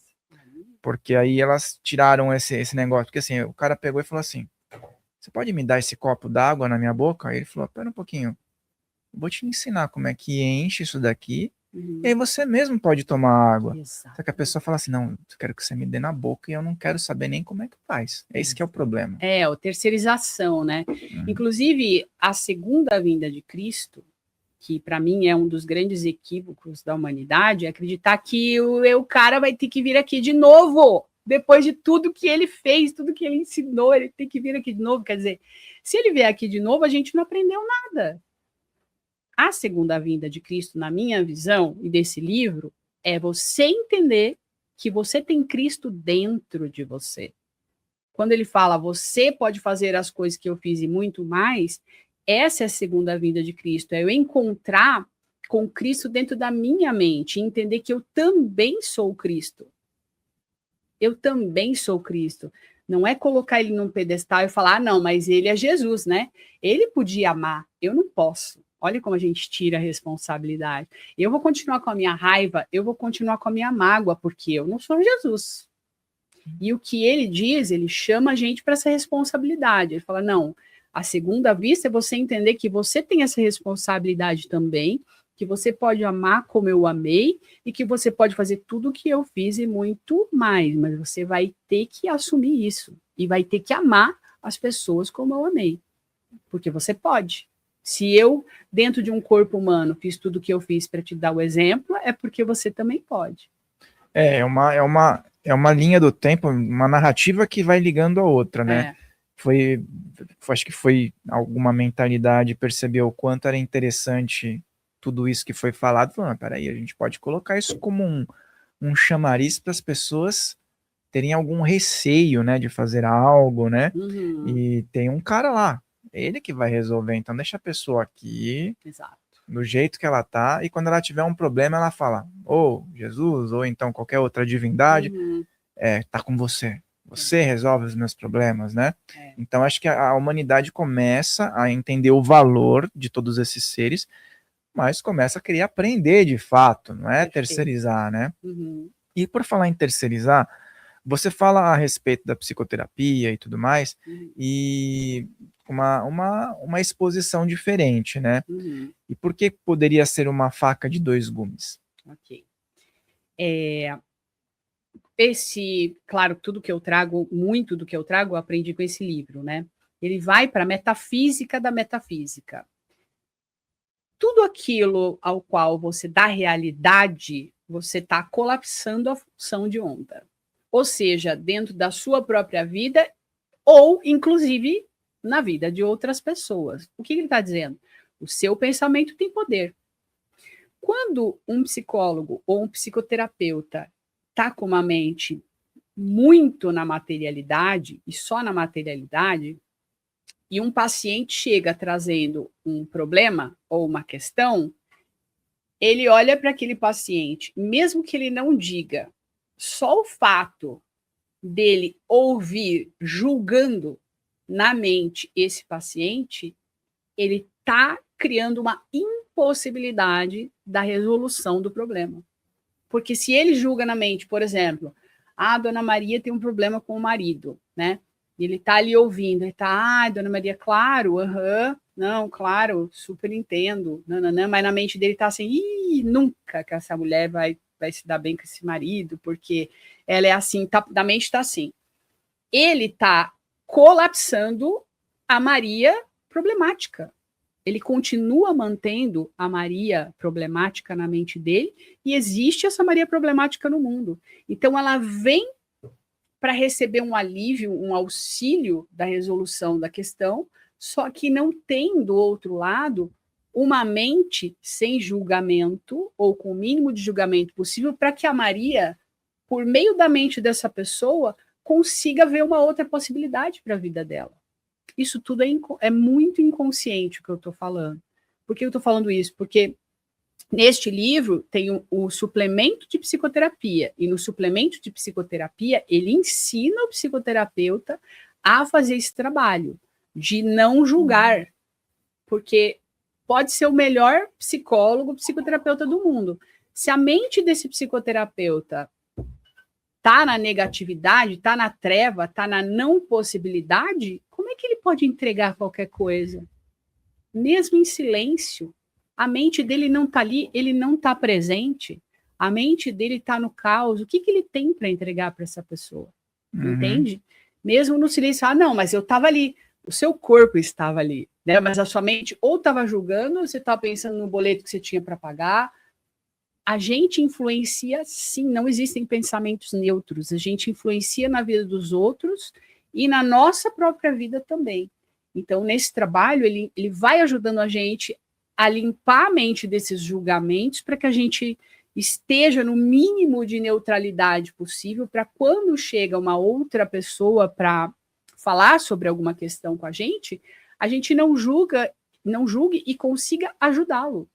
Porque aí elas tiraram esse negócio, porque assim, o cara pegou e falou assim, você pode me dar esse copo d'água na minha boca? Aí ele falou, pera um pouquinho, vou te ensinar como é que enche isso daqui, e aí você mesmo pode tomar água. Exato. Só que a pessoa fala assim, não, eu quero que você me dê na boca e eu não quero saber nem como é que faz. É esse que é o problema. A terceirização, né? Inclusive, a segunda vinda de Cristo, que para mim é um dos grandes equívocos da humanidade, é acreditar que o cara vai ter que vir aqui de novo. Depois de tudo que ele fez, tudo que ele ensinou, ele tem que vir aqui de novo. Quer dizer, se ele vier aqui de novo, a gente não aprendeu nada. A segunda vinda de Cristo, na minha visão e desse livro, é você entender que você tem Cristo dentro de você. Quando ele fala, você pode fazer as coisas que eu fiz e muito mais, essa é a segunda vinda de Cristo. É eu encontrar com Cristo dentro da minha mente, e entender que eu também sou Cristo. Eu também sou Cristo. Não é colocar ele num pedestal e falar, não, mas ele é Jesus, né? Ele podia amar, eu não posso. Olha como a gente tira a responsabilidade. Eu vou continuar com a minha raiva, eu vou continuar com a minha mágoa, porque eu não sou Jesus. E o que ele diz, ele chama a gente para essa responsabilidade. Ele fala, não, a segunda vista é você entender que você tem essa responsabilidade também, que você pode amar como eu amei, e que você pode fazer tudo o que eu fiz e muito mais, mas você vai ter que assumir isso, e vai ter que amar as pessoas como eu amei, porque você pode. Se eu, dentro de um corpo humano, fiz tudo o que eu fiz para te dar o exemplo, é porque você também pode. É uma linha do tempo, uma narrativa que vai ligando a outra, né? Acho que foi alguma mentalidade, percebeu o quanto era interessante tudo isso que foi falado, falando, peraí, a gente pode colocar isso como um chamariz para as pessoas terem algum receio, né, de fazer algo, né? E tem um cara lá, ele que vai resolver, então deixa a pessoa aqui, exato, do jeito que ela tá, e quando ela tiver um problema, ela fala, Jesus, ou então qualquer outra divindade, tá com você. Você resolve os meus problemas, né? Então, acho que a humanidade começa a entender o valor de todos esses seres, mas começa a querer aprender de fato, não é terceirizar, né? E por falar em terceirizar, você fala a respeito da psicoterapia e tudo mais, e uma exposição diferente, né? E por que poderia ser uma faca de dois gumes? Ok. Claro, tudo que eu trago, muito do que eu trago, eu aprendi com esse livro, né? Ele vai para a metafísica da metafísica. Tudo aquilo ao qual você dá realidade, você está colapsando a função de onda. Ou seja, dentro da sua própria vida, ou, inclusive, na vida de outras pessoas. O que ele está dizendo? O seu pensamento tem poder. Quando um psicólogo ou um psicoterapeuta está com uma mente muito na materialidade, e só na materialidade, e um paciente chega trazendo um problema ou uma questão, ele olha para aquele paciente, mesmo que ele não diga, só o fato dele ouvir julgando na mente esse paciente, ele está criando uma impossibilidade da resolução do problema. Porque se ele julga na mente, por exemplo, a dona Maria tem um problema com o marido, né? Ele tá ali ouvindo, ele tá, dona Maria, claro, não, claro, super entendo, nananã, mas na mente dele tá assim, nunca que essa mulher vai se dar bem com esse marido, porque ela é assim, da mente tá assim. Ele tá colapsando a Maria problemática. Ele continua mantendo a Maria problemática na mente dele e existe essa Maria problemática no mundo. Então, ela vem para receber um alívio, um auxílio da resolução da questão, só que não tem, do outro lado, uma mente sem julgamento ou com o mínimo de julgamento possível para que a Maria, por meio da mente dessa pessoa, consiga ver uma outra possibilidade para a vida dela. Isso tudo é muito inconsciente o que eu estou falando. Por que eu estou falando isso? Porque neste livro tem o suplemento de psicoterapia, e no suplemento de psicoterapia ele ensina o psicoterapeuta a fazer esse trabalho, de não julgar, porque pode ser o melhor psicólogo, psicoterapeuta do mundo. Se a mente desse psicoterapeuta está na negatividade, está na treva, está na não possibilidade, como é que ele pode entregar qualquer coisa? Mesmo em silêncio, a mente dele não está ali, ele não está presente, a mente dele está no caos. O que ele tem para entregar para essa pessoa? Entende? Mesmo no silêncio, não, mas eu estava ali, o seu corpo estava ali, né? Mas a sua mente ou estava julgando, ou você estava pensando no boleto que você tinha para pagar. A gente influencia, sim, não existem pensamentos neutros, a gente influencia na vida dos outros e na nossa própria vida também. Então, nesse trabalho, ele vai ajudando a gente a limpar a mente desses julgamentos para que a gente esteja no mínimo de neutralidade possível, para quando chega uma outra pessoa para falar sobre alguma questão com a gente não julgue e consiga ajudá-lo.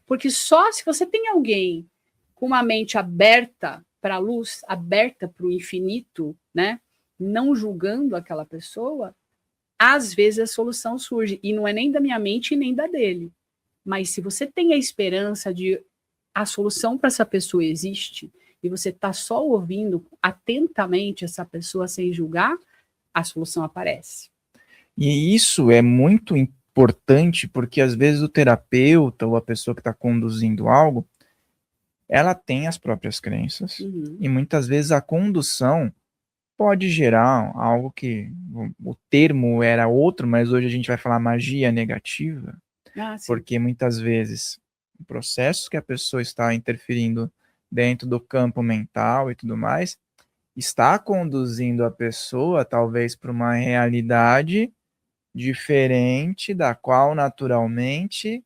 Porque só se você tem alguém com uma mente aberta para a luz, aberta para o infinito, né, não julgando aquela pessoa, às vezes a solução surge. E não é nem da minha mente nem da dele. Mas se você tem a esperança de a solução para essa pessoa existe, e você está só ouvindo atentamente essa pessoa sem julgar, a solução aparece. E isso é muito importante, porque às vezes o terapeuta ou a pessoa que está conduzindo algo, ela tem as próprias crenças, e muitas vezes a condução pode gerar algo que o termo era outro, mas hoje a gente vai falar magia negativa, porque muitas vezes o processo que a pessoa está interferindo dentro do campo mental e tudo mais, está conduzindo a pessoa talvez para uma realidade diferente da qual naturalmente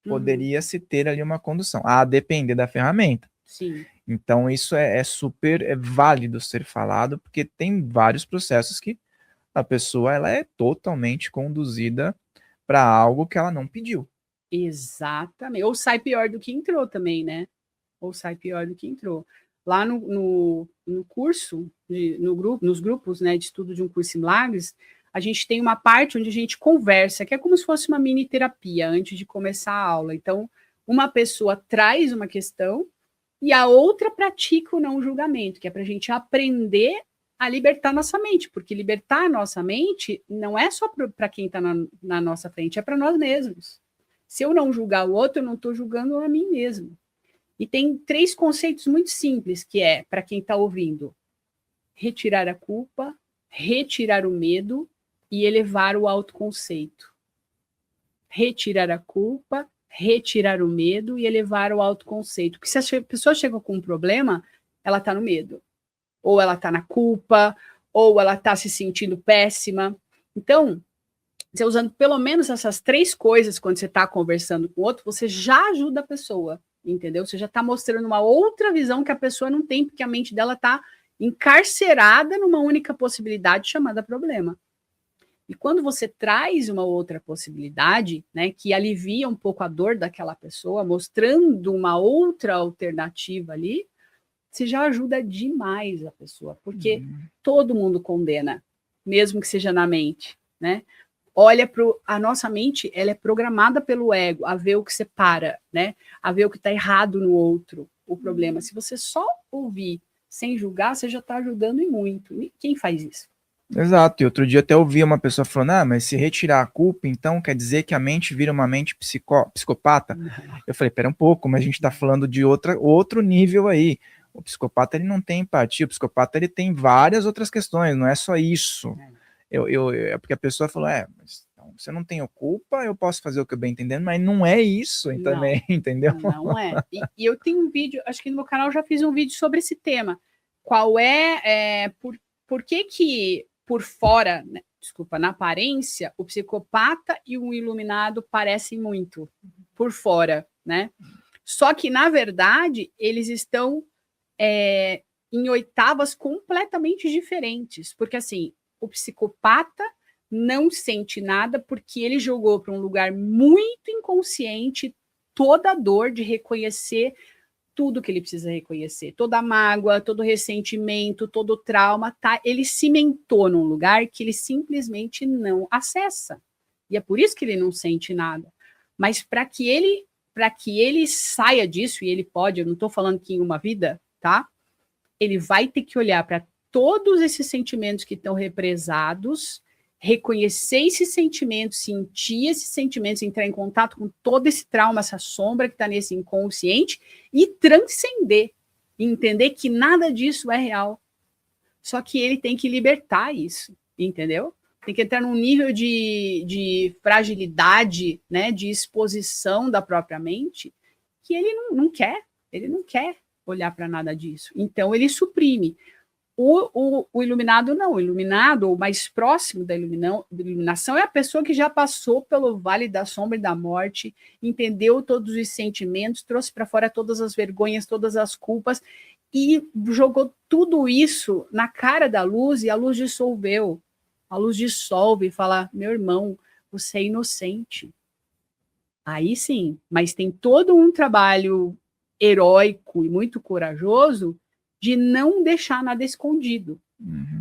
poderia se ter ali uma condução, a depender da ferramenta. Sim. Então isso é super válido ser falado, porque tem vários processos que a pessoa ela é totalmente conduzida para algo que ela não pediu. Exatamente. Ou sai pior do que entrou também, né? Ou sai pior do que entrou. Lá no curso, nos grupos, né, de estudo de um curso em Milagres, a gente tem uma parte onde a gente conversa, que é como se fosse uma mini terapia antes de começar a aula. Então, uma pessoa traz uma questão e a outra pratica o não julgamento, que é para a gente aprender a libertar nossa mente, porque libertar a nossa mente não é só para quem está na nossa frente, é para nós mesmos. Se eu não julgar o outro, eu não estou julgando a mim mesmo. E tem 3 conceitos muito simples, que é, para quem está ouvindo, retirar a culpa, retirar o medo e elevar o autoconceito. Retirar a culpa, retirar o medo e elevar o autoconceito. Porque se a pessoa chega com um problema, ela está no medo. Ou ela está na culpa, ou ela está se sentindo péssima. Então, você usando pelo menos essas 3 coisas quando você está conversando com o outro, você já ajuda a pessoa, entendeu? Você já está mostrando uma outra visão que a pessoa não tem, porque a mente dela está encarcerada numa única possibilidade chamada problema. E quando você traz uma outra possibilidade, né, que alivia um pouco a dor daquela pessoa, mostrando uma outra alternativa ali, você já ajuda demais a pessoa, porque todo mundo condena, mesmo que seja na mente, né? Olha para a nossa mente, ela é programada pelo ego a ver o que separa, né? A ver o que está errado no outro, o problema. Se você só ouvir sem julgar, você já está ajudando e muito. E quem faz isso? Exato, e outro dia até ouvi uma pessoa falando, mas se retirar a culpa, então quer dizer que a mente vira uma mente psicopata? Eu falei, pera um pouco, mas a gente está falando de outro nível aí. O psicopata ele não tem empatia, o psicopata ele tem várias outras questões, não é só isso. É porque a pessoa falou, mas então, você não tem culpa, eu posso fazer o que eu bem entendendo, mas não é isso também, entendeu? Não é. E eu tenho um vídeo, acho que no meu canal eu já fiz um vídeo sobre esse tema. Qual por que por fora, né, desculpa, na aparência, o psicopata e o iluminado parecem muito por fora, né? Só que, na verdade, eles estão em oitavas completamente diferentes. Porque, assim, o psicopata não sente nada porque ele jogou para um lugar muito inconsciente toda a dor de reconhecer tudo que ele precisa reconhecer, toda a mágoa, todo o ressentimento, todo o trauma, tá? Ele cimentou num lugar que ele simplesmente não acessa. E é por isso que ele não sente nada. Mas para que ele para que ele saia disso, e ele pode, eu não estou falando que em uma vida, tá? Ele vai ter que olhar para todos esses sentimentos que estão represados, reconhecer esses sentimentos, sentir esses sentimentos, entrar em contato com todo esse trauma, essa sombra que está nesse inconsciente e transcender, e entender que nada disso é real. Só que ele tem que libertar isso, entendeu? Tem que entrar num nível de fragilidade, né, de exposição da própria mente, que ele não quer olhar para nada disso. Então, ele suprime. O iluminado não. O iluminado, o mais próximo da iluminação, é a pessoa que já passou pelo vale da sombra e da morte, entendeu todos os sentimentos, trouxe para fora todas as vergonhas, todas as culpas, e jogou tudo isso na cara da luz, e a luz dissolveu. A luz dissolve e fala, meu irmão, você é inocente. Aí sim, mas tem todo um trabalho heróico e muito corajoso de não deixar nada escondido.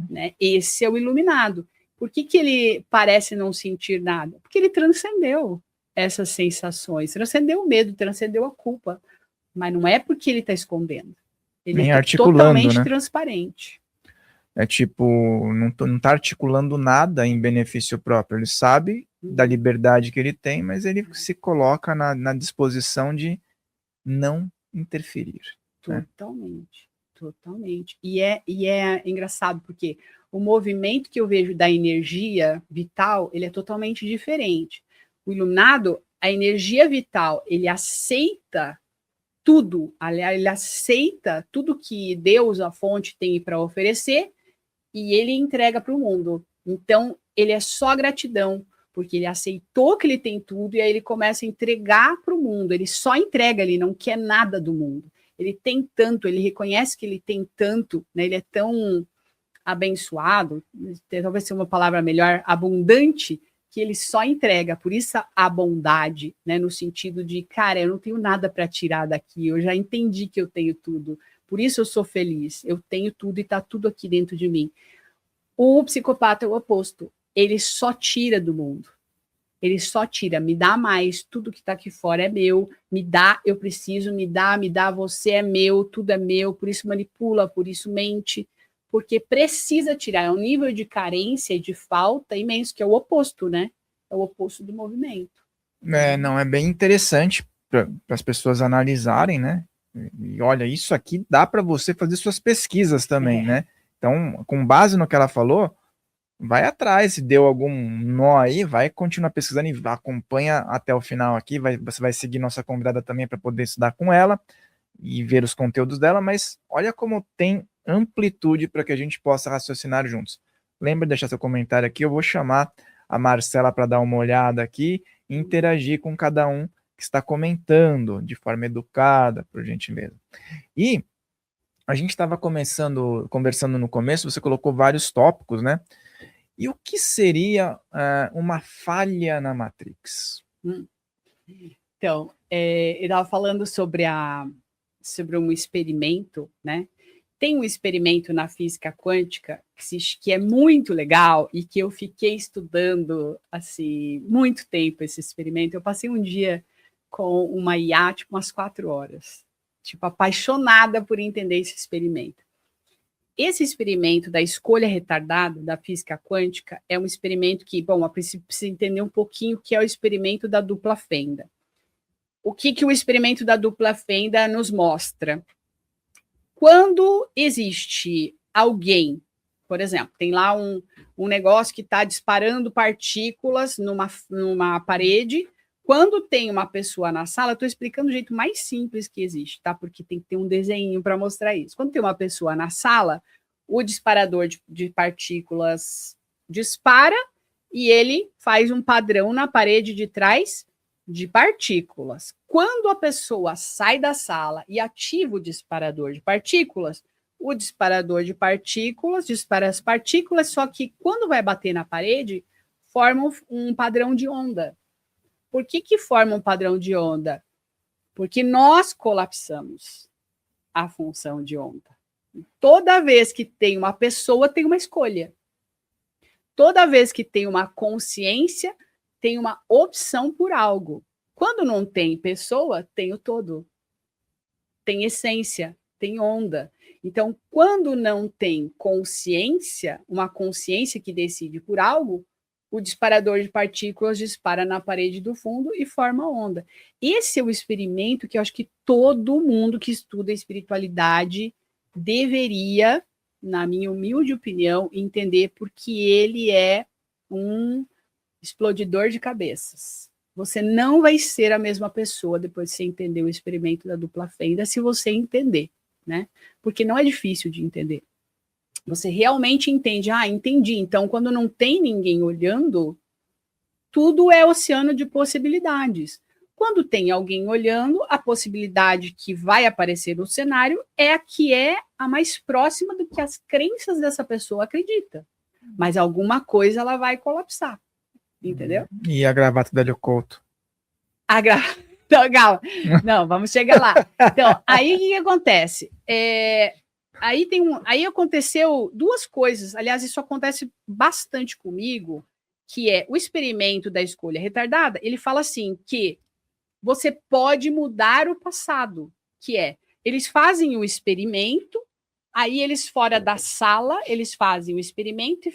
Né? Esse é o iluminado. Por que ele parece não sentir nada? Porque ele transcendeu essas sensações, transcendeu o medo, transcendeu a culpa. Mas não é porque ele está escondendo. Ele é totalmente, né, transparente. É tipo, não tá articulando nada em benefício próprio. Ele sabe da liberdade que ele tem, mas ele se coloca na disposição de não interferir. Totalmente, né? Totalmente. E é engraçado, porque o movimento que eu vejo da energia vital, ele é totalmente diferente. O iluminado, a energia vital, ele aceita tudo, ele aceita tudo que Deus, a fonte, tem para oferecer, e ele entrega para o mundo. Então, ele é só gratidão, porque ele aceitou que ele tem tudo, e aí ele começa a entregar para o mundo. Ele só entrega, ele não quer nada do mundo. Ele tem tanto, ele reconhece que ele tem tanto, né? Ele é tão abençoado, talvez seja uma palavra melhor, abundante, que ele só entrega. Por isso a bondade, né? No sentido de, cara, eu não tenho nada para tirar daqui, eu já entendi que eu tenho tudo. Por isso eu sou feliz, eu tenho tudo e está tudo aqui dentro de mim. O psicopata é o oposto, ele só tira do mundo. Ele só tira, me dá mais, tudo que está aqui fora é meu, me dá, eu preciso, me dá, você é meu, tudo é meu, por isso manipula, por isso mente, porque precisa tirar, é um nível de carência e de falta imenso, que é o oposto, né? É o oposto do movimento. Não, é bem interessante para as pessoas analisarem, né? E olha, isso aqui dá para você fazer suas pesquisas também, né? Então, com base no que ela falou, vai atrás, se deu algum nó aí, vai continuar pesquisando e acompanha até o final aqui, você vai seguir nossa convidada também para poder estudar com ela e ver os conteúdos dela, mas olha como tem amplitude para que a gente possa raciocinar juntos. Lembra de deixar seu comentário aqui, eu vou chamar a Marcela para dar uma olhada aqui e interagir com cada um que está comentando de forma educada, por gentileza. E a gente estava conversando no começo, você colocou vários tópicos, né? E o que seria uma falha na Matrix? Então, eu estava falando sobre um experimento, né? Tem um experimento na física quântica que é muito legal e que eu fiquei estudando assim muito tempo esse experimento. Eu passei um dia com uma IA, tipo umas 4 horas, tipo apaixonada por entender esse experimento. Esse experimento da escolha retardada da física quântica é um experimento que, bom, a princípio precisa entender um pouquinho o que é o experimento da dupla fenda. O que o experimento da dupla fenda nos mostra? Quando existe alguém, por exemplo, tem lá um negócio que está disparando partículas numa parede, quando tem uma pessoa na sala, estou explicando do jeito mais simples que existe, tá? Porque tem que ter um desenho para mostrar isso. Quando tem uma pessoa na sala, o disparador de partículas dispara e ele faz um padrão na parede de trás de partículas. Quando a pessoa sai da sala e ativa o disparador de partículas, o disparador de partículas dispara as partículas, só que quando vai bater na parede, forma um padrão de onda. Por que forma um padrão de onda? Porque nós colapsamos a função de onda. Toda vez que tem uma pessoa, tem uma escolha. Toda vez que tem uma consciência, tem uma opção por algo. Quando não tem pessoa, tem o todo. Tem essência, tem onda. Então, quando não tem consciência, uma consciência que decide por algo, o disparador de partículas dispara na parede do fundo e forma onda. Esse é o experimento que eu acho que todo mundo que estuda espiritualidade deveria, na minha humilde opinião, entender, porque ele é um explodidor de cabeças. Você não vai ser a mesma pessoa depois de você entender o experimento da dupla fenda, se você entender, né? Porque não é difícil de entender. Você realmente entende, entendi. Então, quando não tem ninguém olhando, tudo é oceano de possibilidades. Quando tem alguém olhando, a possibilidade que vai aparecer no cenário é a que é a mais próxima do que as crenças dessa pessoa acredita. Mas alguma coisa ela vai colapsar. Entendeu? E a gravata da Hélio Couto? Então, calma. Não, vamos chegar lá. Então, aí o que acontece? Aí aconteceu duas coisas. Aliás, isso acontece bastante comigo, que é o experimento da escolha retardada. Ele fala assim que você pode mudar o passado, que é, eles fazem o experimento, aí eles fora da sala, eles fazem o experimento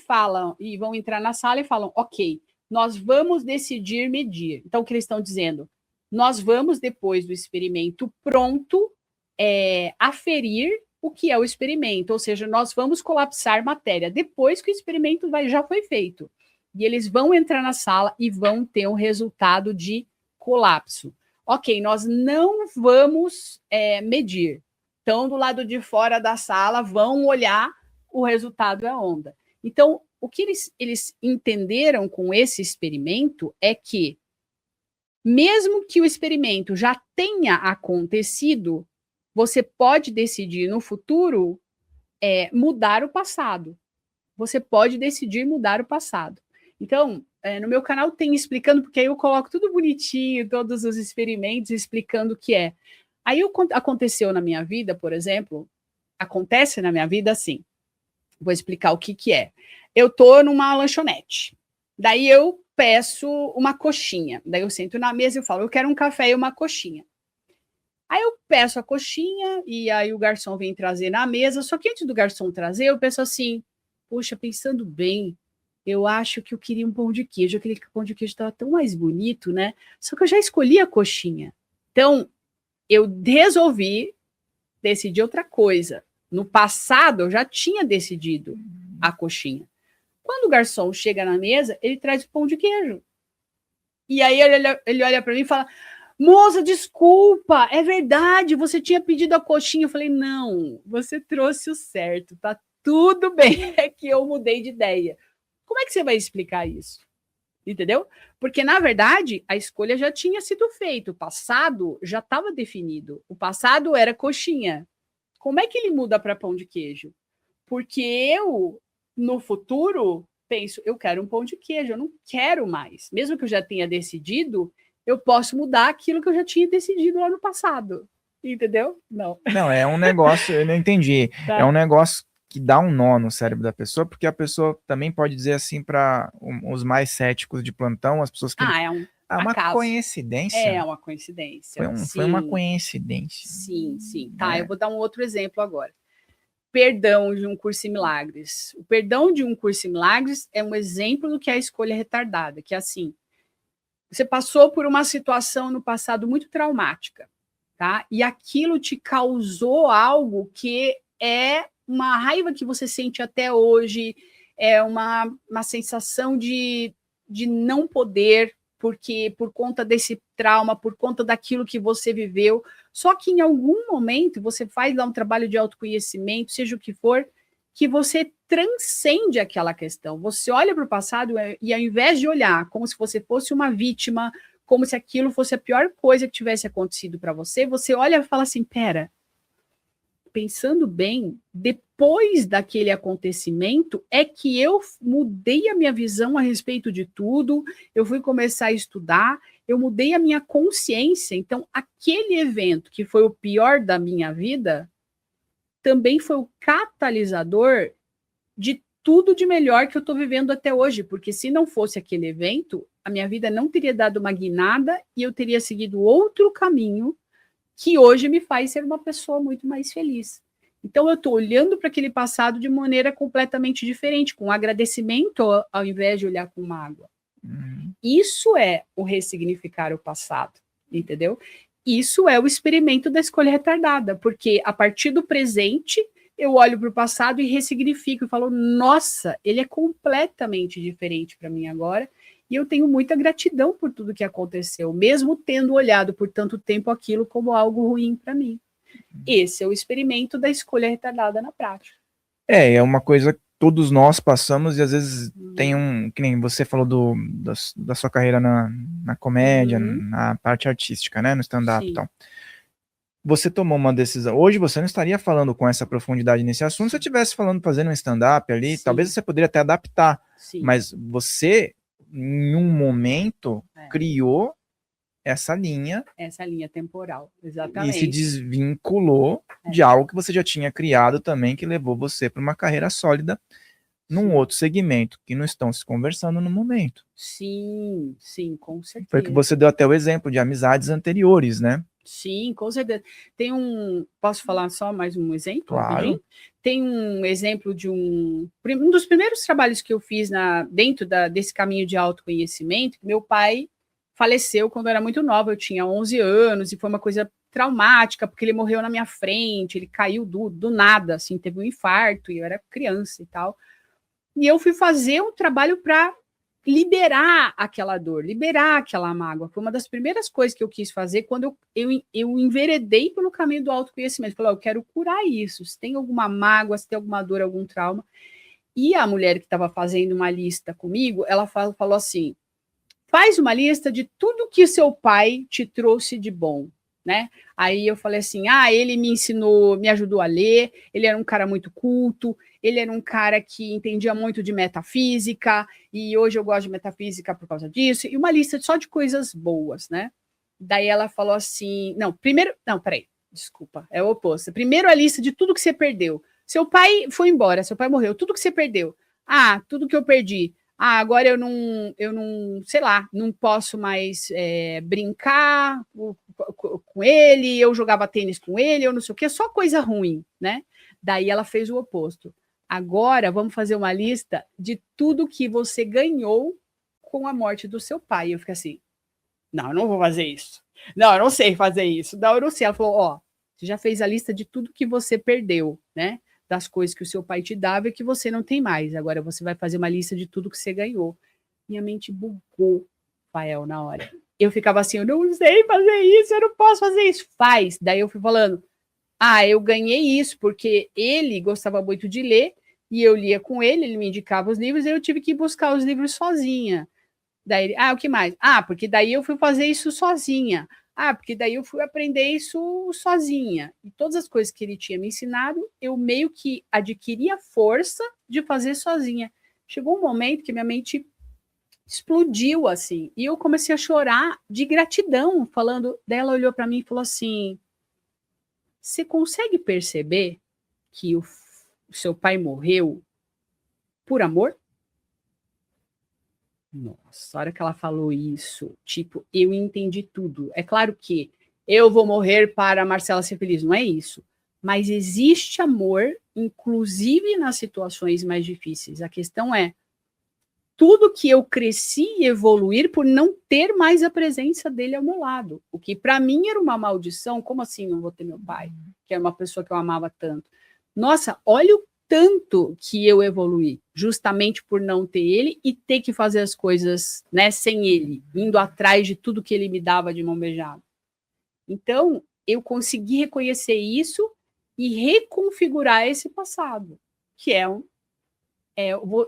e vão entrar na sala e falam, ok, nós vamos decidir medir. Então, o que eles estão dizendo? Nós vamos, depois do experimento pronto, aferir o que é o experimento, ou seja, nós vamos colapsar matéria depois que o experimento já foi feito. E eles vão entrar na sala e vão ter um resultado de colapso. Ok, nós não vamos medir. Então, do lado de fora da sala, vão olhar, o resultado é a onda. Então, o que eles entenderam com esse experimento é que, mesmo que o experimento já tenha acontecido, você pode decidir no futuro mudar o passado. Você pode decidir mudar o passado. Então, no meu canal tem explicando, porque aí eu coloco tudo bonitinho, todos os experimentos explicando o que é. Aí aconteceu na minha vida, por exemplo, acontece na minha vida assim. Vou explicar o que é. Eu tô numa lanchonete. Daí eu peço uma coxinha. Daí eu sento na mesa e falo, eu quero um café e uma coxinha. Aí eu peço a coxinha e aí o garçom vem trazer na mesa. Só que antes do garçom trazer, eu penso assim, poxa, pensando bem, eu acho que eu queria um pão de queijo. Aquele pão de queijo estava tão mais bonito, né? Só que eu já escolhi a coxinha. Então, eu resolvi decidir outra coisa. No passado, eu já tinha decidido a coxinha. Quando o garçom chega na mesa, ele traz o pão de queijo. E aí ele olha para mim e fala, moça, desculpa, é verdade, você tinha pedido a coxinha. Eu falei, não, você trouxe o certo, tá tudo bem, é que eu mudei de ideia. Como é que você vai explicar isso? Entendeu? Porque, na verdade, a escolha já tinha sido feita, o passado já estava definido. O passado era coxinha. Como é que ele muda para pão de queijo? Porque eu, no futuro, penso, eu quero um pão de queijo, eu não quero mais. Mesmo que eu já tenha decidido, eu posso mudar aquilo que eu já tinha decidido lá no passado. Entendeu? Não. Não, é um negócio, eu não entendi. Tá. É um negócio que dá um nó no cérebro da pessoa, porque a pessoa também pode dizer assim para os mais céticos de plantão, as pessoas que... uma acaso. Coincidência. É uma coincidência. Foi uma coincidência. Sim. Tá, eu vou dar um outro exemplo agora. Perdão de um curso em milagres. O perdão de um curso em milagres é um exemplo do que é a escolha retardada, que é assim, você passou por uma situação no passado muito traumática, tá? E aquilo te causou algo que é uma raiva que você sente até hoje, é uma sensação de não poder, porque por conta desse trauma, por conta daquilo que você viveu. Só que em algum momento você faz lá um trabalho de autoconhecimento, seja o que for, que você transcende aquela questão. Você olha para o passado e, ao invés de olhar como se você fosse uma vítima, como se aquilo fosse a pior coisa que tivesse acontecido para você, você olha e fala assim, pera, pensando bem, depois daquele acontecimento é que eu mudei a minha visão a respeito de tudo, eu fui começar a estudar, eu mudei a minha consciência. Então, aquele evento que foi o pior da minha vida também foi o catalisador de tudo de melhor que eu estou vivendo até hoje, porque se não fosse aquele evento, a minha vida não teria dado uma guinada e eu teria seguido outro caminho que hoje me faz ser uma pessoa muito mais feliz. Então, eu estou olhando para aquele passado de maneira completamente diferente, com agradecimento ao invés de olhar com mágoa. Isso é o ressignificar o passado, entendeu? Isso é o experimento da escolha retardada, porque a partir do presente, eu olho para o passado e ressignifico e falo, nossa, ele é completamente diferente para mim agora, e eu tenho muita gratidão por tudo que aconteceu, mesmo tendo olhado por tanto tempo aquilo como algo ruim para mim. Esse é o experimento da escolha retardada na prática. É uma coisa que todos nós passamos e às vezes tem que nem você falou da sua carreira na comédia, na parte artística, né, no stand-up e tal. Você tomou uma decisão. Hoje você não estaria falando com essa profundidade nesse assunto se eu estivesse fazendo um stand-up ali, talvez você poderia até adaptar, mas você, em um momento, criou essa linha temporal, exatamente. E se desvinculou de algo que você já tinha criado também, que levou você para uma carreira sólida num outro segmento, que não estão se conversando no momento. Sim, com certeza. Foi que você deu até o exemplo de amizades anteriores, né? Sim, com certeza. Tem posso falar só mais um exemplo? Claro. Tem um exemplo de um dos primeiros trabalhos que eu fiz dentro desse caminho de autoconhecimento. Meu pai faleceu quando eu era muito nova, eu tinha 11 anos, e foi uma coisa traumática, porque ele morreu na minha frente, ele caiu do nada, assim, teve um infarto, e eu era criança e tal. E eu fui fazer um trabalho para liberar aquela dor, liberar aquela mágoa. Foi uma das primeiras coisas que eu quis fazer quando eu enveredei pelo caminho do autoconhecimento. Falei, eu quero curar isso. Se tem alguma mágoa, se tem alguma dor, algum trauma. E a mulher que estava fazendo uma lista comigo, ela falou assim, faz uma lista de tudo que seu pai te trouxe de bom, né? Aí eu falei assim, ele me ensinou, me ajudou a ler, ele era um cara muito culto, ele era um cara que entendia muito de metafísica, e hoje eu gosto de metafísica por causa disso, e uma lista só de coisas boas, né? Daí ela falou assim, desculpa, é o oposto. Primeiro a lista de tudo que você perdeu. Seu pai foi embora, seu pai morreu, tudo que você perdeu. Tudo que eu perdi. Agora eu não, sei lá, não posso mais brincar com ele, eu jogava tênis com ele, eu não sei o que, só coisa ruim, né? Daí ela fez o oposto. Agora vamos fazer uma lista de tudo que você ganhou com a morte do seu pai. Eu fiquei assim, não, eu não vou fazer isso. Não, eu não sei fazer isso. Não, eu não sei. Ela falou, você já fez a lista de tudo que você perdeu, né? Das coisas que o seu pai te dava e que você não tem mais. Agora você vai fazer uma lista de tudo que você ganhou. Minha mente bugou, Rafael, na hora. Eu ficava assim, eu não sei fazer isso, eu não posso fazer isso. Faz. Daí eu fui falando, eu ganhei isso, porque ele gostava muito de ler, e eu lia com ele, ele me indicava os livros, e eu tive que buscar os livros sozinha. Daí, o que mais? Porque daí eu fui fazer isso sozinha. Porque daí eu fui aprender isso sozinha. E todas as coisas que ele tinha me ensinado, eu meio que adquiri a força de fazer sozinha. Chegou um momento que minha mente explodiu, assim, e eu comecei a chorar de gratidão, falando, dela olhou para mim e falou assim, você consegue perceber que o seu pai morreu por amor? Nossa, a hora que ela falou isso, tipo, eu entendi tudo. É claro que eu vou morrer para a Marcela ser feliz, não é isso. Mas existe amor, inclusive nas situações mais difíceis. A questão é, tudo que eu cresci e evoluir por não ter mais a presença dele ao meu lado. O que para mim era uma maldição, como assim não vou ter meu pai? Que era uma pessoa que eu amava tanto. Nossa, olha o tanto que eu evoluí, justamente por não ter ele e ter que fazer as coisas, né, sem ele, indo atrás de tudo que ele me dava de mão beijada. Então, eu consegui reconhecer isso e reconfigurar esse passado, que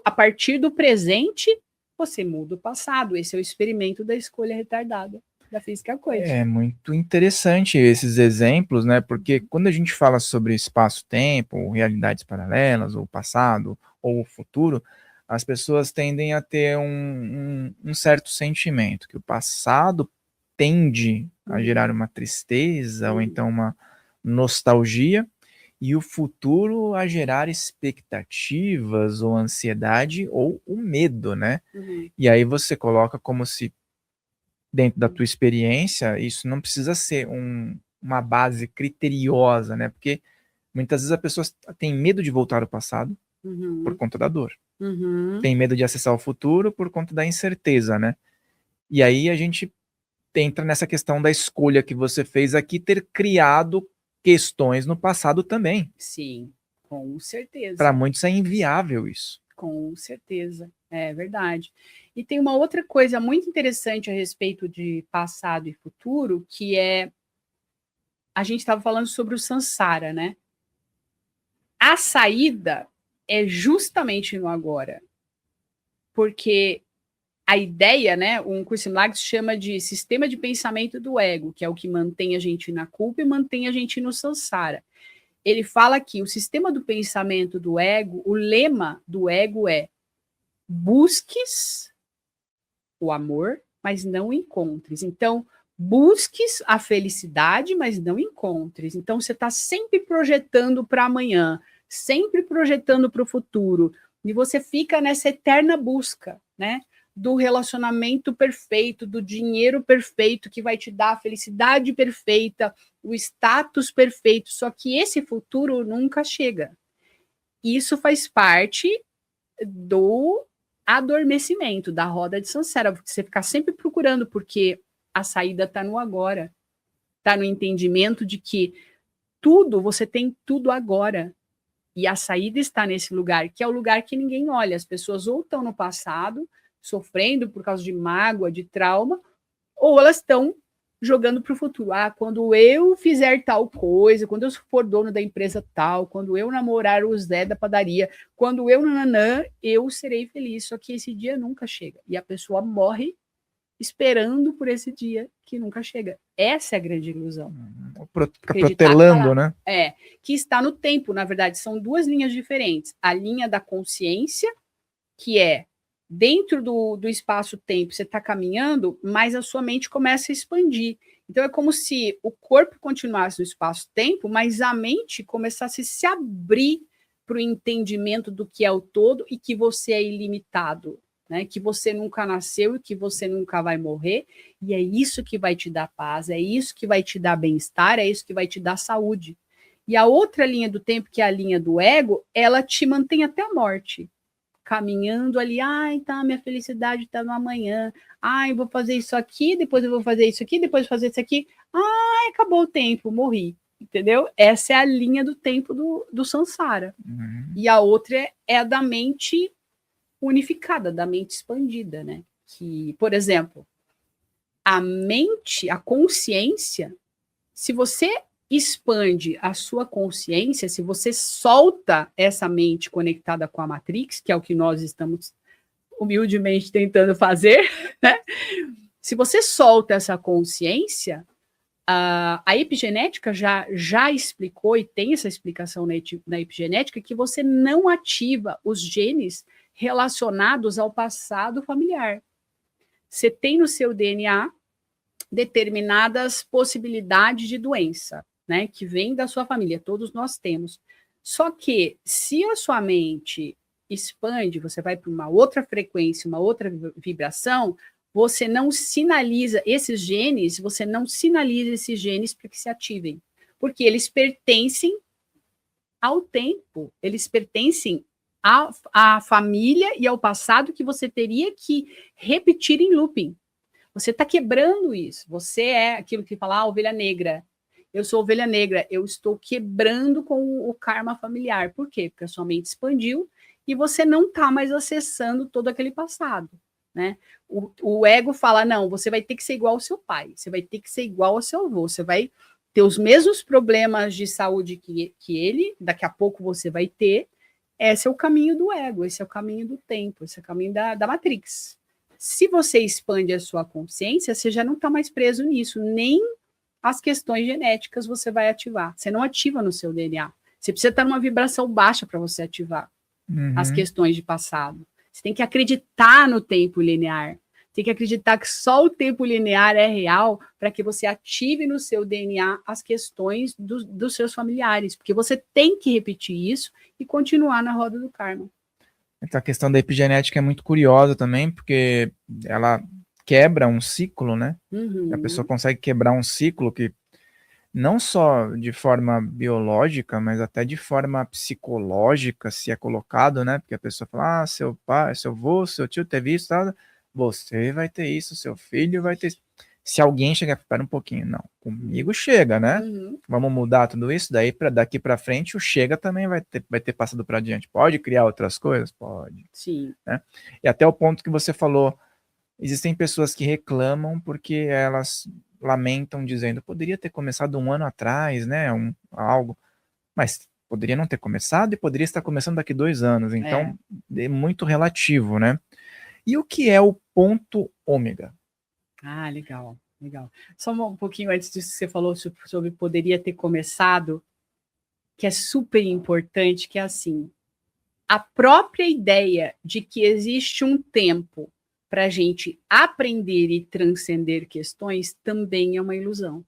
a partir do presente, você muda o passado. Esse é o experimento da escolha retardada da física quântica. É muito interessante esses exemplos, né? Porque quando a gente fala sobre espaço-tempo, ou realidades paralelas, ou passado, ou o futuro, as pessoas tendem a ter um certo sentimento, que o passado tende a gerar uma tristeza, ou então uma nostalgia, e o futuro a gerar expectativas ou ansiedade ou o medo, né? E aí você coloca como se, dentro da tua experiência, isso não precisa ser uma base criteriosa, né? Porque muitas vezes a pessoa tem medo de voltar ao passado por conta da dor. Tem medo de acessar o futuro por conta da incerteza, né? E aí a gente entra nessa questão da escolha que você fez aqui, ter criado questões no passado também. Sim, com certeza. Para muitos é inviável isso. Com certeza, é verdade. E tem uma outra coisa muito interessante a respeito de passado e futuro, que é, a gente estava falando sobre o Sansara, né? A saída é justamente no agora. Porque a ideia, né, um curso em milagres chama de sistema de pensamento do ego, que é o que mantém a gente na culpa e mantém a gente no Sansara. Ele fala que o sistema do pensamento do ego, o lema do ego é: busques o amor, mas não encontres. Então, busques a felicidade, mas não encontres. Então, você está sempre projetando para amanhã, sempre projetando para o futuro, e você fica nessa eterna busca, né? Do relacionamento perfeito, do dinheiro perfeito que vai te dar a felicidade perfeita, o status perfeito, só que esse futuro nunca chega. Isso faz parte do adormecimento, da roda de Sansara, você ficar sempre procurando, porque a saída está no agora, está no entendimento de que tudo, você tem tudo agora, e a saída está nesse lugar, que é o lugar que ninguém olha, as pessoas ou estão no passado, sofrendo por causa de mágoa, de trauma, ou elas estão jogando para o futuro. Ah, quando eu fizer tal coisa, quando eu for dono da empresa tal, quando eu namorar o Zé da padaria, quando eu nananã, eu serei feliz. Só que esse dia nunca chega. E a pessoa morre esperando por esse dia que nunca chega. Essa é a grande ilusão. Fica protelando, né? É, que está no tempo, na verdade, são duas linhas diferentes. A linha da consciência, que é dentro do espaço-tempo, você está caminhando, mas a sua mente começa a expandir. Então, é como se o corpo continuasse no espaço-tempo, mas a mente começasse a se abrir para o entendimento do que é o todo e que você é ilimitado, né? Que você nunca nasceu e que você nunca vai morrer. E é isso que vai te dar paz, é isso que vai te dar bem-estar, é isso que vai te dar saúde. E a outra linha do tempo, que é a linha do ego, ela te mantém até a morte, caminhando ali, ai, tá, minha felicidade tá no amanhã, ai, vou fazer isso aqui, depois eu vou fazer isso aqui, depois fazer isso aqui, ai, acabou o tempo, morri, entendeu? Essa é a linha do tempo do Sansara. E a outra é a da mente unificada, da mente expandida, né? Que, por exemplo, a mente, a consciência, se você expande a sua consciência, se você solta essa mente conectada com a Matrix, que é o que nós estamos humildemente tentando fazer, né? Se você solta essa consciência, a epigenética já explicou, e tem essa explicação na epigenética, que você não ativa os genes relacionados ao passado familiar. Você tem no seu DNA determinadas possibilidades de doença, né, que vem da sua família, todos nós temos. Só que se a sua mente expande, você vai para uma outra frequência, uma outra vibração, você não sinaliza esses genes, para que se ativem, porque eles pertencem ao tempo, eles pertencem à família e ao passado que você teria que repetir em looping. Você está quebrando isso. Você é aquilo que fala, ovelha negra. Eu sou ovelha negra. Eu estou quebrando com o karma familiar. Por quê? Porque a sua mente expandiu e você não está mais acessando todo aquele passado, né? O ego fala, não, você vai ter que ser igual ao seu pai. Você vai ter que ser igual ao seu avô. Você vai ter os mesmos problemas de saúde que ele. Daqui a pouco você vai ter. Esse é o caminho do ego. Esse é o caminho do tempo. Esse é o caminho da Matrix. Se você expande a sua consciência, você já não está mais preso nisso, nem as questões genéticas você vai ativar. Você não ativa no seu DNA. Você precisa estar numa vibração baixa para você ativar as questões de passado. Você tem que acreditar no tempo linear. Tem que acreditar que só o tempo linear é real para que você ative no seu DNA as questões dos seus familiares, porque você tem que repetir isso e continuar na roda do karma. Então, a questão da epigenética é muito curiosa também, porque ela quebra um ciclo, né? A pessoa consegue quebrar um ciclo que não só de forma biológica, mas até de forma psicológica, se é colocado, né? Porque a pessoa fala, seu pai, seu avô, seu tio teve isso, tá? Você vai ter isso, seu filho vai ter isso. Se alguém chegar, espera um pouquinho, não, comigo chega, né? Vamos mudar tudo isso, daí para daqui para frente o chega também vai ter passado para adiante. Pode criar outras coisas? Pode. Sim. Né? E até o ponto que você falou, existem pessoas que reclamam porque elas lamentam dizendo, poderia ter começado um ano atrás, né? Algo, mas poderia não ter começado e poderia estar começando daqui 2 anos. Então, é muito relativo, né? E o que é o ponto ômega? Ah, legal, legal. Só um pouquinho antes disso que você falou sobre poderia ter começado, que é super importante, que é assim, a própria ideia de que existe um tempo para a gente aprender e transcender questões também é uma ilusão.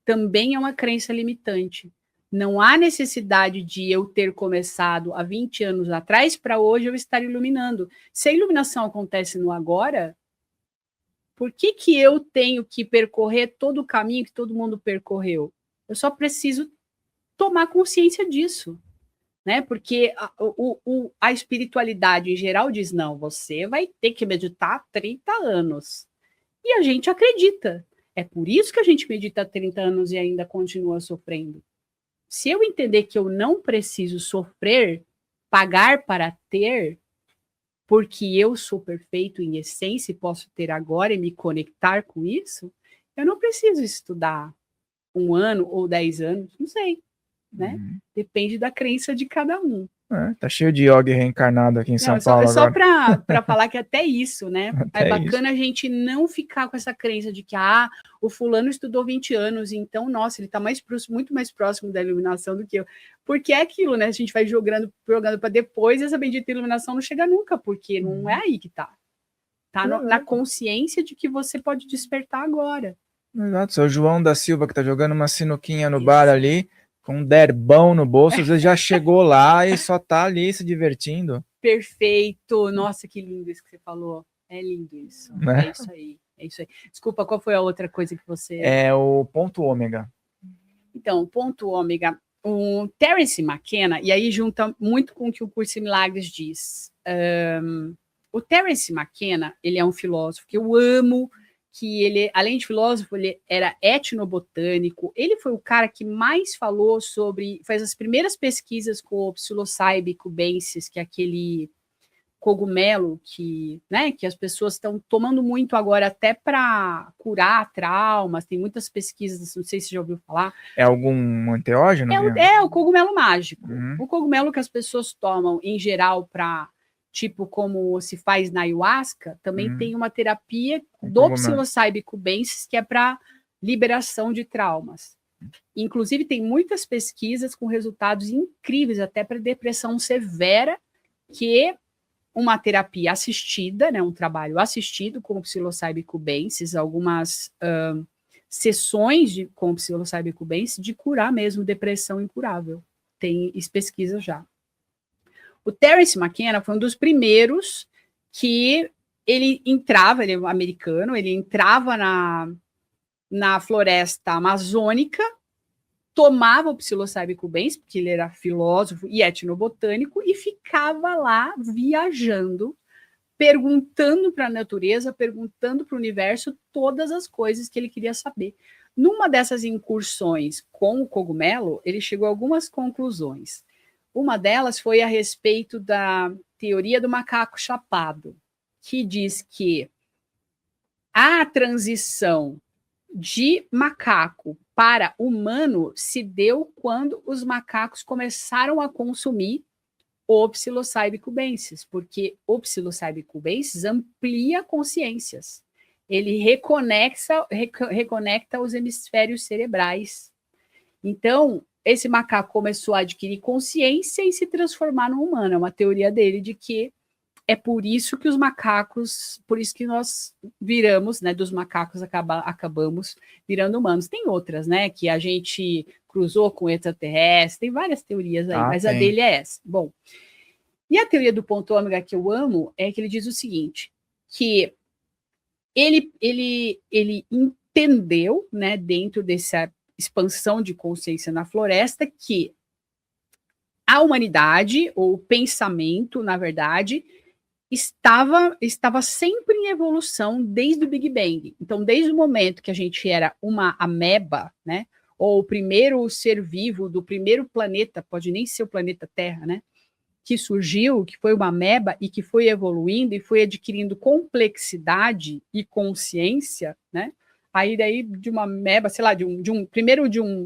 Também é uma crença limitante. Não há necessidade de eu ter começado há 20 anos atrás para hoje eu estar iluminando. Se a iluminação acontece no agora, por que eu tenho que percorrer todo o caminho que todo mundo percorreu? Eu só preciso tomar consciência disso, né? Porque a espiritualidade em geral diz, não, você vai ter que meditar 30 anos. E a gente acredita. É por isso que a gente medita 30 anos e ainda continua sofrendo. Se eu entender que eu não preciso sofrer, pagar para ter, porque eu sou perfeito em essência e posso ter agora e me conectar com isso, eu não preciso estudar 1 ano ou 10 anos, não sei, né? Depende da crença de cada um. Tá cheio de yogi reencarnado aqui em São Paulo só agora. para falar que até isso, né? Até é bacana isso. A gente não ficar com essa crença de que o fulano estudou 20 anos, então, nossa, ele está muito mais próximo da iluminação do que eu. Porque é aquilo, né? A gente vai jogando para depois e essa bendita iluminação não chega nunca, porque não é aí que tá. Tá na consciência de que você pode despertar agora. Exato, seu João da Silva que tá jogando uma sinuquinha no bar ali, com um derbão no bolso, às vezes já chegou lá e só tá ali se divertindo. Perfeito. Nossa, que lindo isso que você falou. É lindo isso. Né? É isso aí. É isso aí. Desculpa, qual foi a outra coisa que você... É o ponto ômega. Então, o ponto ômega, o Terence McKenna, e aí junta muito com o que o Curso em Milagres diz. O Terence McKenna, ele é um filósofo que eu amo, que ele, além de filósofo, ele era etnobotânico. Ele foi o cara que mais falou sobre, fez as primeiras pesquisas com o Psilocybe cubensis, que é aquele cogumelo que, né, que as pessoas estão tomando muito agora até para curar traumas. Tem muitas pesquisas, não sei se você já ouviu falar. É algum enteógeno? É o cogumelo mágico. O cogumelo que as pessoas tomam em geral para tipo como se faz na ayahuasca, também tem uma terapia do Psilocybe cubensis que é para liberação de traumas. Inclusive, tem muitas pesquisas com resultados incríveis, até para depressão severa, que uma terapia assistida, né, um trabalho assistido com o Psilocybe cubensis, algumas sessões com o Psilocybe cubensis de curar mesmo depressão incurável. Tem pesquisa já. O Terence McKenna foi um dos primeiros que ele entrava, ele é americano, ele entrava na floresta amazônica, tomava o Psilocybe cubensis, porque ele era filósofo e etnobotânico, e ficava lá viajando, perguntando para a natureza, perguntando para o universo todas as coisas que ele queria saber. Numa dessas incursões com o cogumelo, ele chegou a algumas conclusões. Uma delas foi a respeito da teoria do macaco chapado, que diz que a transição de macaco para humano se deu quando os macacos começaram a consumir o Psilocybe cubensis, porque o Psilocybe cubensis amplia consciências. Ele reconecta os hemisférios cerebrais. Então, esse macaco começou a adquirir consciência e se transformar no humano. É uma teoria dele de que é por isso que os macacos, por isso que nós viramos, né, dos macacos acabamos virando humanos. Tem outras, né, que a gente cruzou com extraterrestre, tem várias teorias aí, mas a dele é essa. Bom, e a teoria do ponto ômega que eu amo é que ele diz o seguinte, que ele entendeu, né, dentro dessa expansão de consciência na floresta, que a humanidade, ou o pensamento, na verdade, estava sempre em evolução desde o Big Bang. Então, desde o momento que a gente era uma ameba, né, ou o primeiro ser vivo do primeiro planeta, pode nem ser o planeta Terra, né, que surgiu, que foi uma ameba e que foi evoluindo e foi adquirindo complexidade e consciência, né? Aí daí de uma ameba, sei lá,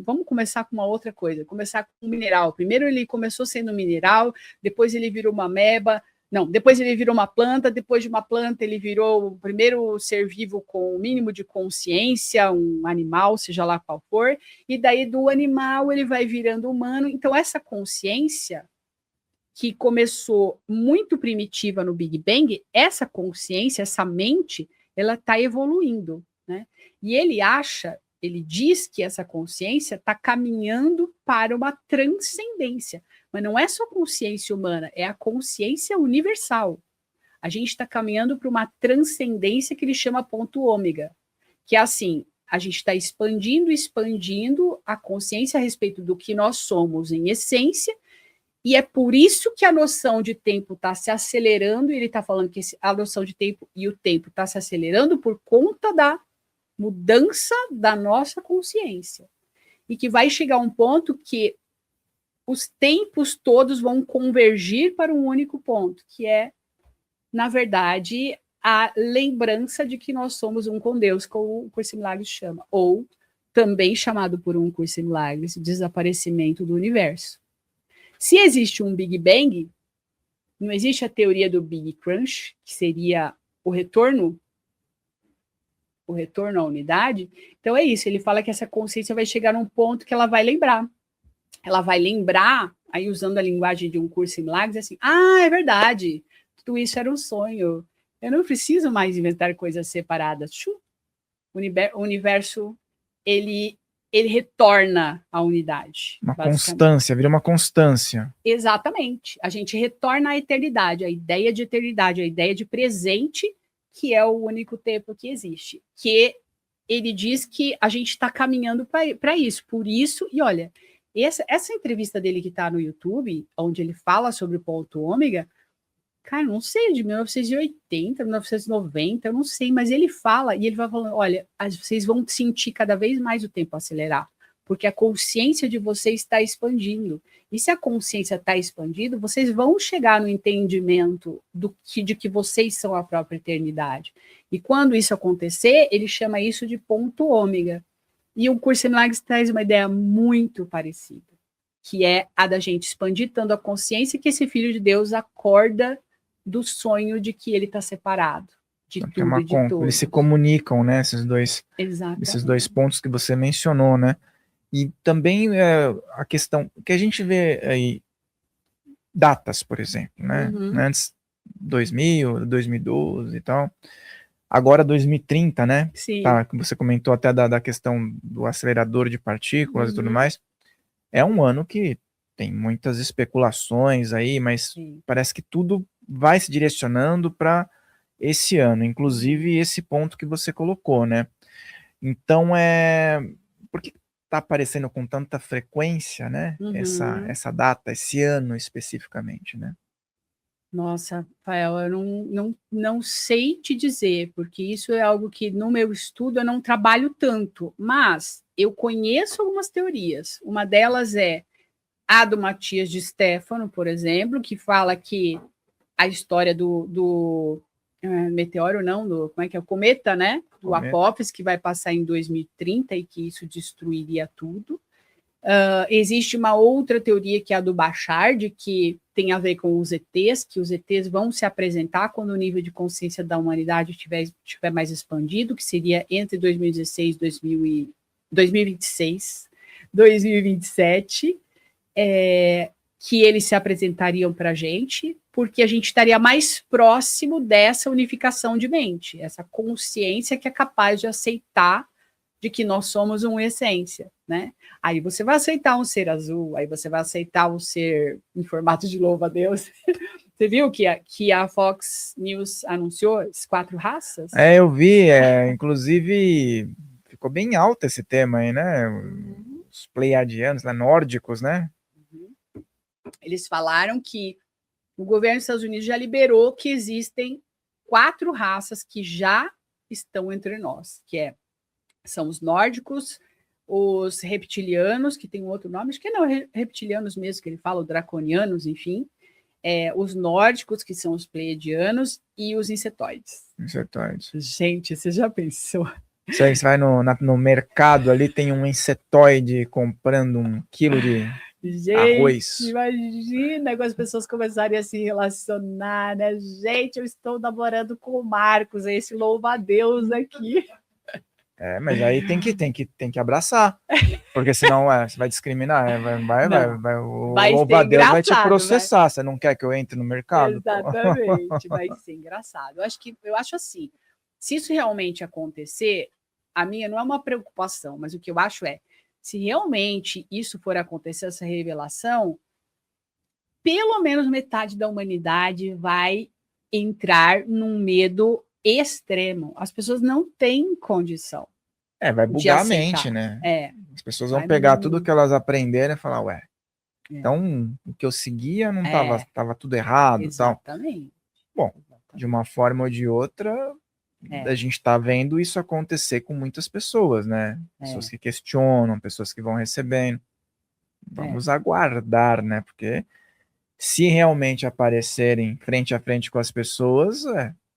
vamos começar com uma outra coisa, começar com um mineral. Primeiro ele começou sendo um mineral, depois ele virou uma ameba, não, depois ele virou uma planta, depois de uma planta ele virou o primeiro ser vivo com o mínimo de consciência, um animal, seja lá qual for, e daí do animal ele vai virando humano. Então essa consciência que começou muito primitiva no Big Bang, essa consciência, essa mente, ela está evoluindo, né? E ele diz que essa consciência está caminhando para uma transcendência, mas não é só consciência humana, é a consciência universal. A gente está caminhando para uma transcendência que ele chama ponto ômega, que é assim, a gente está expandindo a consciência a respeito do que nós somos em essência. E é por isso que a noção de tempo está se acelerando, e ele está falando que a noção de tempo e o tempo está se acelerando por conta da mudança da nossa consciência. E que vai chegar um ponto que os tempos todos vão convergir para um único ponto, que é, na verdade, a lembrança de que nós somos um com Deus, como o Curso em Milagres chama, ou também chamado por um Curso em Milagres, desaparecimento do universo. Se existe um Big Bang, não existe a teoria do Big Crunch, que seria o retorno à unidade. Então é isso, ele fala que essa consciência vai chegar num ponto que ela vai lembrar. Ela vai lembrar, aí usando a linguagem de um curso em milagres, assim, é verdade, tudo isso era um sonho. Eu não preciso mais inventar coisas separadas. O universo, ele retorna à unidade. Uma constância, vira uma constância. Exatamente. A gente retorna à eternidade, a ideia de eternidade, a ideia de presente, que é o único tempo que existe. Que ele diz que a gente está caminhando para isso. Por isso, e olha, essa entrevista dele que está no YouTube, onde ele fala sobre o ponto ômega, cara, não sei, de 1980, 1990, eu não sei, mas ele fala, e ele vai falando, olha, vocês vão sentir cada vez mais o tempo acelerar, porque a consciência de vocês está expandindo. E se a consciência está expandindo, vocês vão chegar no entendimento de que vocês são a própria eternidade. E quando isso acontecer, ele chama isso de ponto ômega. E o Curso em Milagres traz uma ideia muito parecida, que é a da gente expandir tanto a consciência que esse Filho de Deus acorda do sonho de que ele está separado de tudo e de todos. Eles se comunicam, né? Esses dois pontos que você mencionou, né? E também a questão que a gente vê aí, datas, por exemplo, né? Antes 2000, 2012 e tal. Agora 2030, né? Sim. Tá, que você comentou até da questão do acelerador de partículas e tudo mais. É um ano que tem muitas especulações aí, mas parece que tudo vai se direcionando para esse ano, inclusive esse ponto que você colocou, né? Então, por que está aparecendo com tanta frequência, né? Essa data, esse ano especificamente, né? Nossa, Rafael, eu não sei te dizer, porque isso é algo que no meu estudo eu não trabalho tanto, mas eu conheço algumas teorias. Uma delas é a do Matias de Stefano, por exemplo, que fala que a história do meteoro, não, como é que é? O cometa, né? Do Apophis, que vai passar em 2030 e que isso destruiria tudo. Existe uma outra teoria que é a do Bachard, que tem a ver com os ETs, que os ETs vão se apresentar quando o nível de consciência da humanidade estiver mais expandido, que seria entre 2016 2026, 2027, que eles se apresentariam para a gente, porque a gente estaria mais próximo dessa unificação de mente, essa consciência que é capaz de aceitar de que nós somos uma essência, né? Aí você vai aceitar um ser azul, aí você vai aceitar um ser em formato de louva-a-Deus. Você viu que a Fox News anunciou as 4 raças? Eu vi, inclusive ficou bem alto esse tema aí, né? Os pleiadianos, né? Nórdicos, né? Eles falaram que o governo dos Estados Unidos já liberou que existem 4 raças que já estão entre nós, que são os nórdicos, os reptilianos, que tem um outro nome, acho que não reptilianos mesmo, que ele fala, os draconianos, enfim, os nórdicos, que são os pleiadianos, e os insetoides. Insetoides. Gente, você já pensou? Isso aí, você vai no mercado ali, tem um insetoide comprando 1 quilo de arroz. Imagina quando as pessoas começarem a se relacionar, né? Gente, eu estou namorando com o Marcos, esse louva-a-Deus aqui. Mas aí tem que abraçar, porque senão você vai discriminar, o louva-a-Deus vai te processar. Você não quer que eu entre no mercado? Exatamente, vai ser engraçado. Eu acho assim, se isso realmente acontecer, a minha não é uma preocupação, mas o que eu acho se realmente isso for acontecer, essa revelação, pelo menos metade da humanidade vai entrar num medo extremo. As pessoas não têm condição. Vai bugar a mente, né? As pessoas vão pegar tudo que elas aprenderam e falar, então o que eu seguia não estava tudo errado. Exatamente. Tal. Bom, de uma forma ou de outra, a gente está vendo isso acontecer com muitas pessoas, né? Pessoas que questionam, pessoas que vão recebendo. Vamos aguardar, né? Porque se realmente aparecerem frente a frente com as pessoas,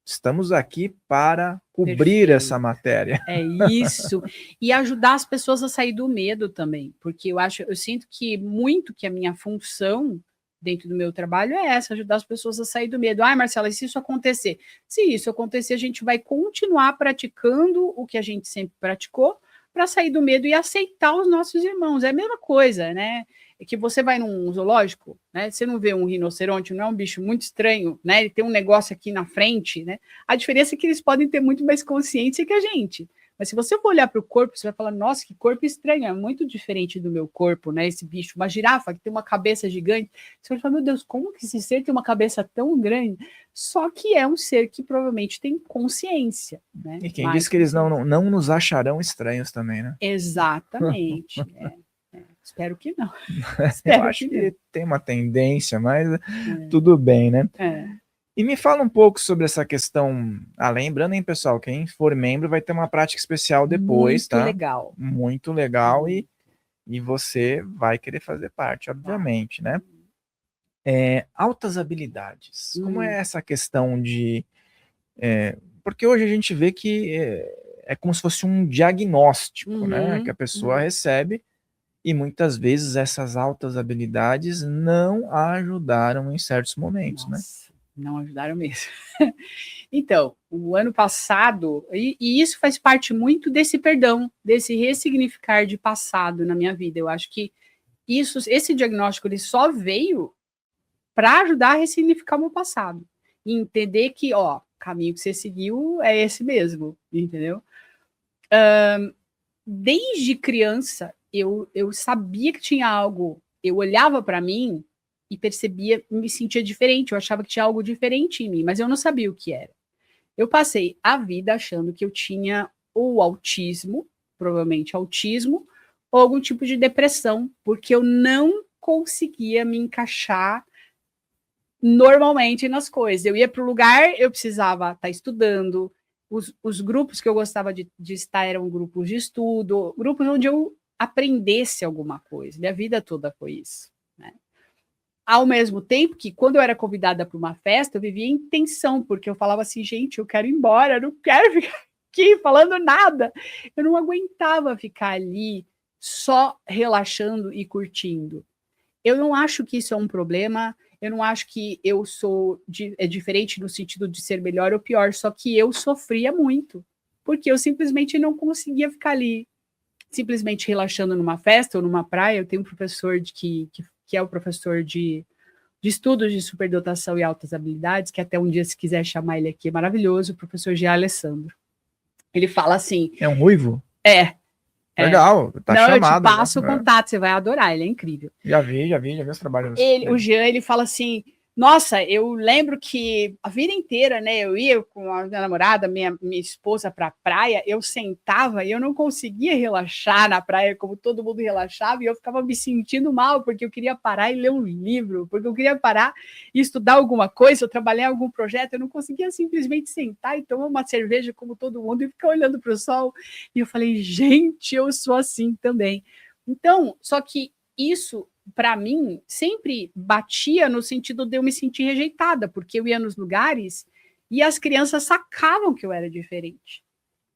estamos aqui para cobrir essa matéria. É isso. E ajudar as pessoas a sair do medo também, porque eu sinto que muito que a minha função dentro do meu trabalho é essa, ajudar as pessoas a sair do medo. Marcela, e se isso acontecer? Se isso acontecer, a gente vai continuar praticando o que a gente sempre praticou para sair do medo e aceitar os nossos irmãos. É a mesma coisa, né? É que você vai num zoológico, né? Você não vê um rinoceronte, não é um bicho muito estranho, né? Ele tem um negócio aqui na frente, né? A diferença é que eles podem ter muito mais consciência que a gente. Mas se você for olhar para o corpo, você vai falar, nossa, que corpo estranho, é muito diferente do meu corpo, né? Esse bicho, uma girafa que tem uma cabeça gigante. Você vai falar, meu Deus, como que esse ser tem uma cabeça tão grande? Só que é um ser que provavelmente tem consciência, né? E quem disse que eles não nos acharão estranhos também, né? Exatamente. Espero que não. Eu acho que tem uma tendência, mas tudo bem, né? E me fala um pouco sobre essa questão. Lembrando, hein, pessoal, quem for membro vai ter uma prática especial depois, muito tá? Legal. Muito legal. E você vai querer fazer parte, obviamente, né? Altas habilidades. Como é essa questão de... porque hoje a gente vê que é como se fosse um diagnóstico, né? Que a pessoa recebe. E muitas vezes essas altas habilidades não a ajudaram em certos momentos, né? Não ajudaram mesmo. Então, o ano passado, e isso faz parte muito desse perdão, desse ressignificar de passado na minha vida. Eu acho que esse diagnóstico ele só veio para ajudar a ressignificar o meu passado. E entender que, o caminho que você seguiu é esse mesmo, entendeu? Desde criança, eu sabia que tinha algo, eu olhava para mim e percebia, me sentia diferente, eu achava que tinha algo diferente em mim, mas eu não sabia o que era. Eu passei a vida achando que eu tinha ou autismo, provavelmente autismo, ou algum tipo de depressão, porque eu não conseguia me encaixar normalmente nas coisas. Eu ia para o lugar, eu precisava estar estudando, os grupos que eu gostava de estar eram grupos de estudo, grupos onde eu aprendesse alguma coisa. Minha vida toda foi isso, né? Ao mesmo tempo que, quando eu era convidada para uma festa, eu vivia em tensão, porque eu falava assim, gente, eu quero ir embora, eu não quero ficar aqui falando nada. Eu não aguentava ficar ali só relaxando e curtindo. Eu não acho que isso é um problema, eu não acho que eu sou diferente no sentido de ser melhor ou pior, só que eu sofria muito, porque eu simplesmente não conseguia ficar ali simplesmente relaxando numa festa ou numa praia. Eu tenho um professor que que é o professor de estudos de superdotação e altas habilidades, que até um dia, se quiser chamar ele aqui, é maravilhoso, o professor Jean Alessandro. Ele fala assim... É um ruivo? É. Legal, tá não, chamado. Eu te passo o contato, você vai adorar, ele é incrível. Já vi os trabalhos. O Jean, ele fala assim, nossa, eu lembro que a vida inteira, né, eu ia com a minha namorada, minha esposa para a praia, eu sentava e eu não conseguia relaxar na praia como todo mundo relaxava, e eu ficava me sentindo mal, porque eu queria parar e ler um livro, porque eu queria parar e estudar alguma coisa, eu trabalhar em algum projeto, eu não conseguia simplesmente sentar e tomar uma cerveja como todo mundo e ficar olhando para o sol. E eu falei, gente, eu sou assim também. Então, só que isso, para mim, sempre batia no sentido de eu me sentir rejeitada, porque eu ia nos lugares e as crianças sacavam que eu era diferente.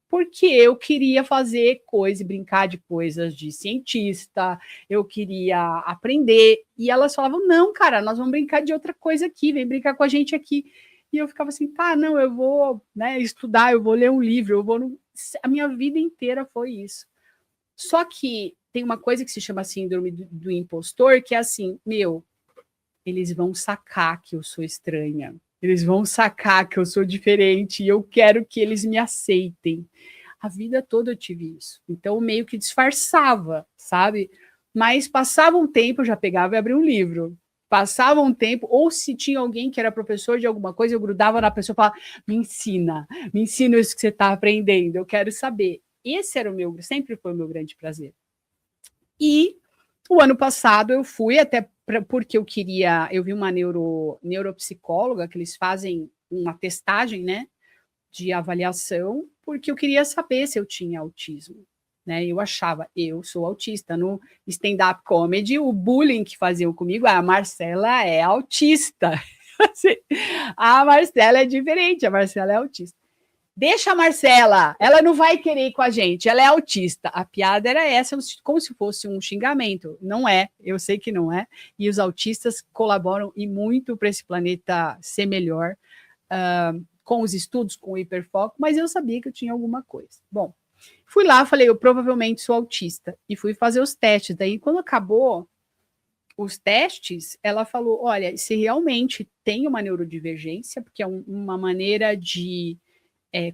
Porque eu queria fazer coisa, brincar de coisas de cientista, eu queria aprender, e elas falavam, não, cara, nós vamos brincar de outra coisa aqui, vem brincar com a gente aqui. E eu ficava assim, tá, não, eu vou, né, estudar, eu vou ler um livro, eu vou... A minha vida inteira foi isso. Só que tem uma coisa que se chama síndrome do impostor, que é assim, eles vão sacar que eu sou estranha, eles vão sacar que eu sou diferente, e eu quero que eles me aceitem. A vida toda eu tive isso. Então, eu meio que disfarçava, sabe? Mas passava um tempo, eu já pegava e abria um livro. Passava um tempo, ou se tinha alguém que era professor de alguma coisa, eu grudava na pessoa e falava, me ensina isso que você está aprendendo, eu quero saber. Esse era sempre foi o meu grande prazer. E o ano passado eu fui até porque eu vi uma neuropsicóloga que eles fazem uma testagem, né, de avaliação, porque eu queria saber se eu tinha autismo, né? Eu achava, eu sou autista. No stand-up comedy, o bullying que faziam comigo, a Marcela é autista. A Marcela é diferente, a Marcela é autista. Deixa a Marcela, ela não vai querer ir com a gente, ela é autista. A piada era essa, como se fosse um xingamento. Não é, eu sei que não é. E os autistas colaboram e muito para esse planeta ser melhor, com os estudos, com o hiperfoco, mas eu sabia que eu tinha alguma coisa. Bom, fui lá, falei, eu provavelmente sou autista, e fui fazer os testes. Daí, quando acabou os testes, ela falou, olha, se realmente tem uma neurodivergência, porque é uma maneira de...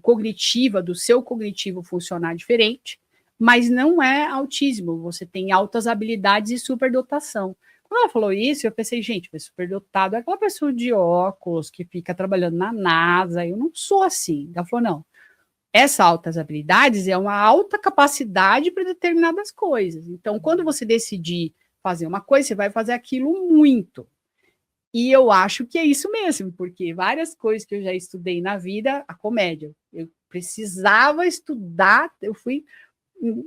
cognitiva, do seu cognitivo funcionar diferente, mas não é autismo, você tem altas habilidades e superdotação. Quando ela falou isso, eu pensei, gente, superdotado é aquela pessoa de óculos que fica trabalhando na NASA, eu não sou assim. Ela falou, não, essas altas habilidades é uma alta capacidade para determinadas coisas. Então, quando você decidir fazer uma coisa, você vai fazer aquilo muito. E eu acho que é isso mesmo, porque várias coisas que eu já estudei na vida, a comédia, eu precisava estudar, eu fui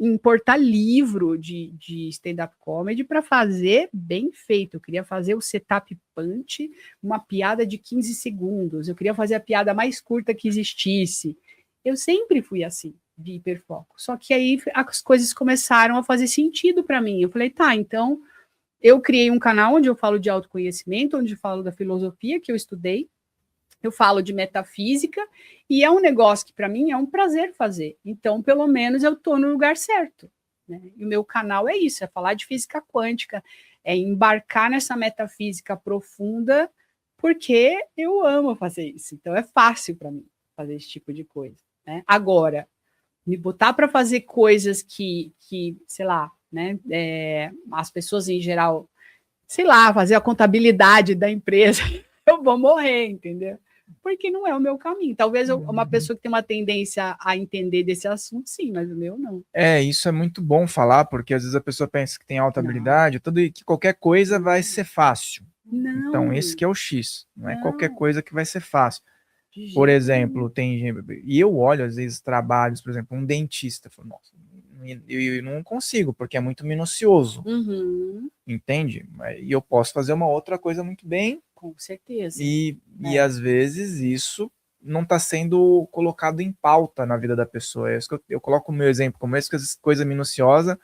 importar livro de stand-up comedy para fazer bem feito. Eu queria fazer o setup punch, uma piada de 15 segundos, eu queria fazer a piada mais curta que existisse. Eu sempre fui assim, de hiperfoco. Só que aí as coisas começaram a fazer sentido para mim. Eu falei, tá, então... Eu criei um canal onde eu falo de autoconhecimento, onde eu falo da filosofia que eu estudei, eu falo de metafísica, e é um negócio que, para mim, é um prazer fazer. Então, pelo menos, eu estou no lugar certo. Né? E o meu canal é isso, é falar de física quântica, é embarcar nessa metafísica profunda, porque eu amo fazer isso. Então, é fácil para mim fazer esse tipo de coisa. Né? Agora, me botar para fazer coisas que, sei lá, né? As pessoas em geral, sei lá, fazer a contabilidade da empresa, eu vou morrer, entendeu? Porque não é o meu caminho. Talvez uma pessoa que tem uma tendência a entender desse assunto, sim, mas o meu não. Isso é muito bom falar, porque às vezes a pessoa pensa que tem alta habilidade, que qualquer coisa vai ser fácil. Não. Então, esse que é o X, não é qualquer coisa que vai ser fácil. De Por jeito exemplo, e eu olho às vezes trabalhos, por exemplo, um dentista, falo, nossa, eu não consigo, porque é muito minucioso, entende? E eu posso fazer uma outra coisa muito bem. Com certeza. E às vezes isso não está sendo colocado em pauta na vida da pessoa. É isso que eu coloco o meu exemplo como esse, que as coisa minuciosa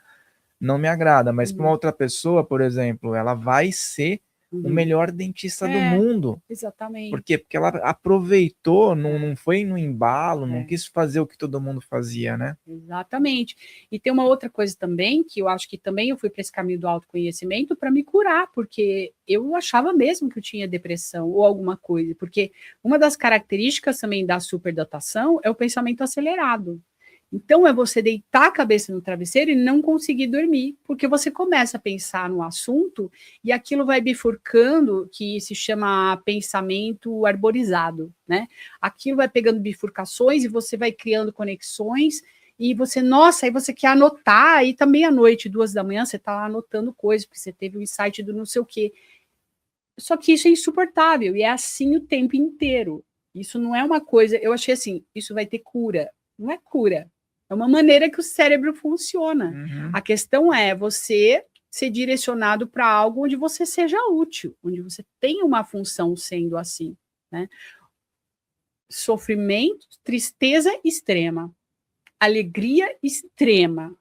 não me agrada, mas para uma outra pessoa, por exemplo, ela vai ser o melhor dentista do É, mundo. exatamente. Por quê? Porque ela aproveitou, não foi no embalo, não quis fazer o que todo mundo fazia, né? Exatamente. E tem uma outra coisa também, que eu acho que também eu fui para esse caminho do autoconhecimento para me curar, porque eu achava mesmo que eu tinha depressão ou alguma coisa, porque uma das características também da superdotação é o pensamento acelerado. Então, é você deitar a cabeça no travesseiro e não conseguir dormir, porque você começa a pensar no assunto e aquilo vai bifurcando, que se chama pensamento arborizado, né? Aquilo vai pegando bifurcações e você vai criando conexões e você, nossa, aí você quer anotar, aí também à noite, 2 da manhã, você está lá anotando coisas, porque você teve um insight do não sei o quê. Só que isso é insuportável e é assim o tempo inteiro. Isso não é uma coisa, eu achei assim, isso vai ter cura. Não é cura. É uma maneira que o cérebro funciona. A questão é você ser direcionado para algo onde você seja útil, onde você tenha uma função sendo assim, né? Sofrimento, tristeza extrema, alegria extrema.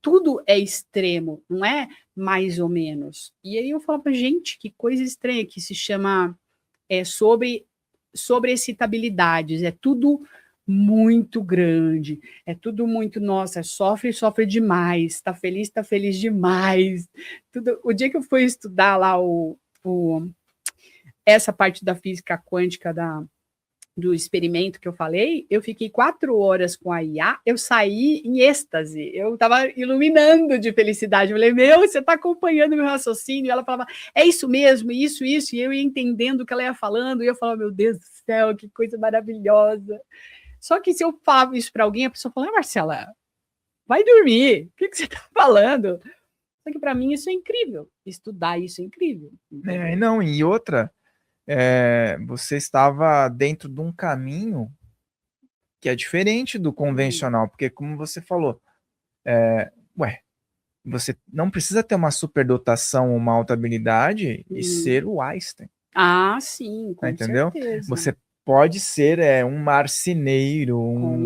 Tudo é extremo, não é mais ou menos. E aí eu falo para gente, que coisa estranha que se chama sobre excitabilidades, é tudo muito grande, é tudo muito, nossa, sofre demais, tá feliz demais. Tudo, o dia que eu fui estudar lá essa parte da física quântica do experimento que eu falei, eu fiquei 4 horas com a IA, eu saí em êxtase, eu estava iluminando de felicidade, eu falei, meu, você está acompanhando meu raciocínio, e ela falava, é isso mesmo, isso, e eu ia entendendo o que ela ia falando, e eu falava, meu Deus do céu, que coisa maravilhosa. Só que se eu falava isso para alguém, a pessoa fala, Marcela, vai dormir, o que você está falando? Só que para mim isso é incrível, estudar isso é incrível. Não, e outra, você estava dentro de um caminho que é diferente do convencional, porque como você falou, você não precisa ter uma superdotação ou uma alta habilidade e ser o Einstein. Ah, sim, com entendeu? certeza. Você pode ser um marceneiro, Com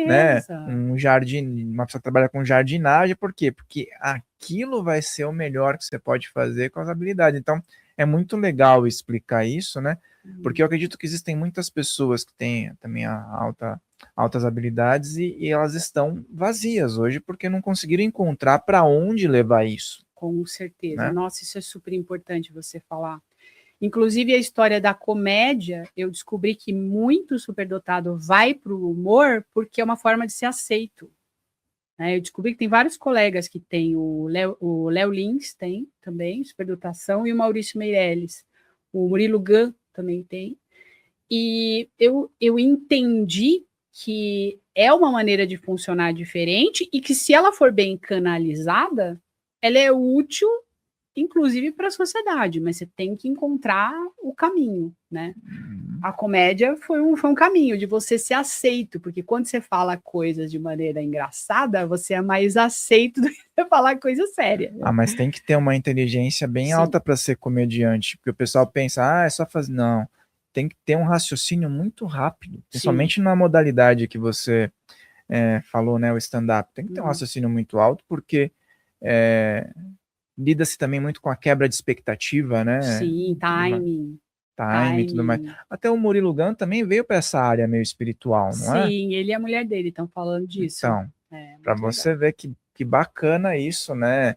né, certeza. uma pessoa que trabalha com jardinagem, por quê? Porque aquilo vai ser o melhor que você pode fazer com as habilidades. Então, é muito legal explicar isso, né? Porque eu acredito que existem muitas pessoas que têm também altas habilidades e elas estão vazias hoje porque não conseguiram encontrar para onde levar isso. Com certeza. Né? Nossa, isso é super importante você falar. Inclusive, a história da comédia, eu descobri que muito superdotado vai para o humor porque é uma forma de ser aceito. Eu descobri que tem vários colegas que têm, o Léo Lins tem também, superdotação, e o Maurício Meirelles. O Murilo Gun também tem. E eu entendi que é uma maneira de funcionar diferente e que se ela for bem canalizada, ela é útil inclusive para a sociedade, mas você tem que encontrar o caminho, né? A comédia foi um caminho de você ser aceito, porque quando você fala coisas de maneira engraçada, você é mais aceito do que você falar coisa séria. Mas tem que ter uma inteligência bem alta para ser comediante, porque o pessoal pensa, é só fazer. Não, tem que ter um raciocínio muito rápido, principalmente na modalidade que você falou, né, o stand-up. Tem que ter um raciocínio muito alto, porque lida-se também muito com a quebra de expectativa, né? Sim, timing e tudo mais. Até o Murilo Gun também veio para essa área meio espiritual, não é? Sim, ele e a mulher dele estão falando disso. Então, para você ver que bacana isso, né?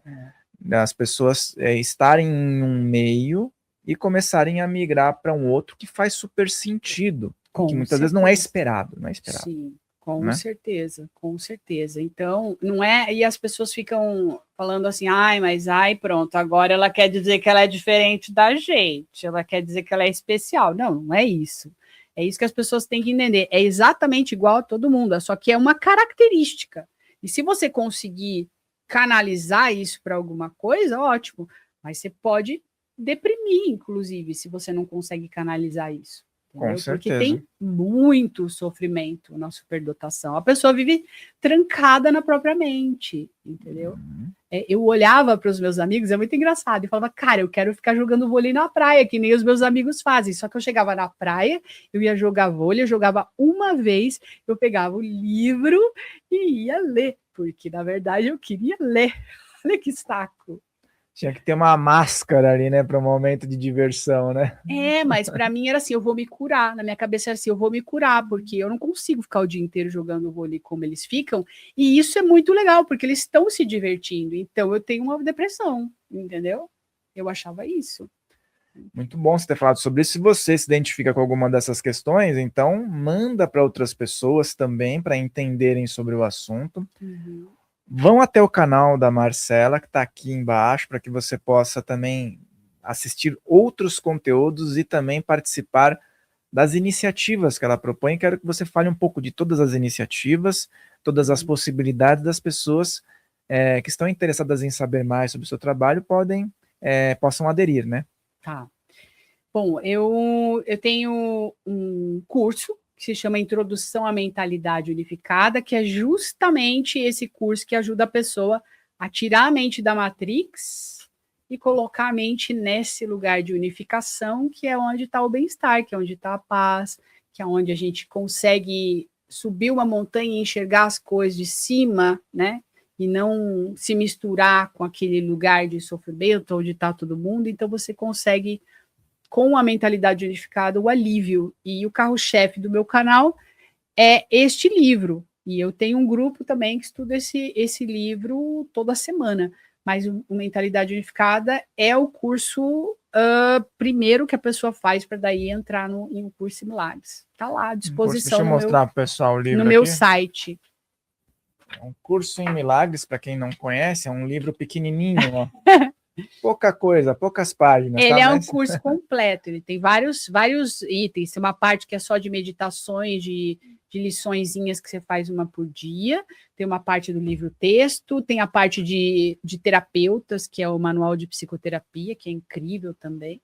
Das pessoas estarem em um meio e começarem a migrar para um outro que faz super sentido, que muitas vezes não é esperado, Sim. Com certeza, com certeza. Então, não é. E as pessoas ficam falando assim, pronto, agora ela quer dizer que ela é diferente da gente, ela quer dizer que ela é especial. Não, não é isso. É isso que as pessoas têm que entender. É exatamente igual a todo mundo, só que é uma característica. E se você conseguir canalizar isso para alguma coisa, ótimo. Mas você pode deprimir, inclusive, se você não consegue canalizar isso. Com certeza. Porque tem muito sofrimento na superdotação. A pessoa vive trancada na própria mente, entendeu? Eu olhava para os meus amigos, é muito engraçado, e falava, cara, eu quero ficar jogando vôlei na praia, que nem os meus amigos fazem. Só que eu chegava na praia, eu ia jogar vôlei, eu jogava uma vez, eu pegava o livro e ia ler, porque, na verdade, eu queria ler. Olha que saco. Tinha que ter uma máscara ali, né, para um momento de diversão, né? Mas para mim era assim, eu vou me curar. Na minha cabeça era assim, eu vou me curar, porque eu não consigo ficar o dia inteiro jogando vôlei como eles ficam. E isso é muito legal, porque eles estão se divertindo. Então eu tenho uma depressão, entendeu? Eu achava isso. Muito bom você ter falado sobre isso. Se você se identifica com alguma dessas questões, então manda para outras pessoas também para entenderem sobre o assunto. Uhum. Vão até o canal da Marcela, que está aqui embaixo, para que você possa também assistir outros conteúdos e também participar das iniciativas que ela propõe. Quero que você fale um pouco de todas as iniciativas, todas as possibilidades das pessoas que estão interessadas em saber mais sobre o seu trabalho possam aderir, né? Tá. Bom, eu tenho um curso que se chama Introdução à Mentalidade Unificada, que é justamente esse curso que ajuda a pessoa a tirar a mente da Matrix e colocar a mente nesse lugar de unificação, que é onde está o bem-estar, que é onde está a paz, que é onde a gente consegue subir uma montanha e enxergar as coisas de cima, né? E não se misturar com aquele lugar de sofrimento onde está todo mundo. Então você consegue, com a mentalidade unificada, o alívio. E o carro-chefe do meu canal é este livro. E eu tenho um grupo também que estuda esse livro toda semana. Mas o Mentalidade Unificada é o curso primeiro que a pessoa faz para daí entrar em um curso em Milagres. Está lá à Deixa disposição eu mostrar para o pessoal o no livro meu aqui. site. É um curso em milagres, para quem não conhece, é um livro pequenininho, ó. Pouca coisa, poucas páginas, Ele tá? é um Mas curso completo, ele tem vários itens, tem uma parte que é só de meditações, de liçõezinhas que você faz uma por dia, tem uma parte do livro texto, tem a parte de terapeutas, que é o manual de psicoterapia, que é incrível também,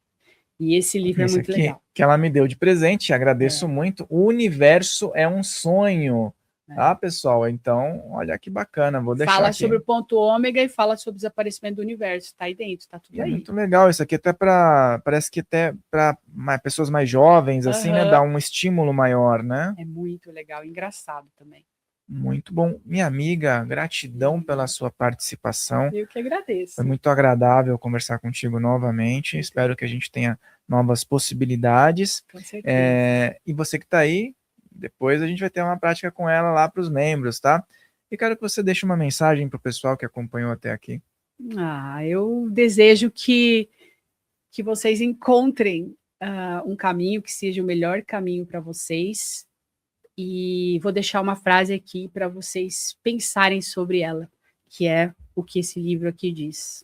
e esse livro é esse muito aqui legal. que ela me deu de presente, agradeço muito. O universo é um sonho, tá, pessoal? Então, olha que bacana, vou deixar Fala aqui. sobre o ponto ômega e fala sobre o desaparecimento do universo, tá aí dentro, tá tudo E é aí. muito legal isso aqui, até parece que até para pessoas mais jovens, assim, né, dá um estímulo maior, né? É muito legal, engraçado também. Muito bom. Minha amiga, gratidão pela sua participação. Eu que agradeço. Foi muito agradável conversar contigo novamente. Espero que a gente tenha novas possibilidades. Com certeza. E você que está aí, depois a gente vai ter uma prática com ela lá para os membros, tá? E quero que você deixe uma mensagem para o pessoal que acompanhou até aqui. Eu desejo que vocês encontrem um caminho que seja o melhor caminho para vocês. E vou deixar uma frase aqui para vocês pensarem sobre ela, que é o que esse livro aqui diz.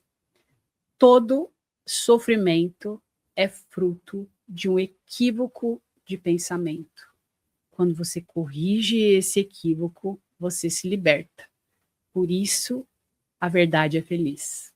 Todo sofrimento é fruto de um equívoco de pensamento. Quando você corrige esse equívoco, você se liberta. Por isso, a verdade é feliz.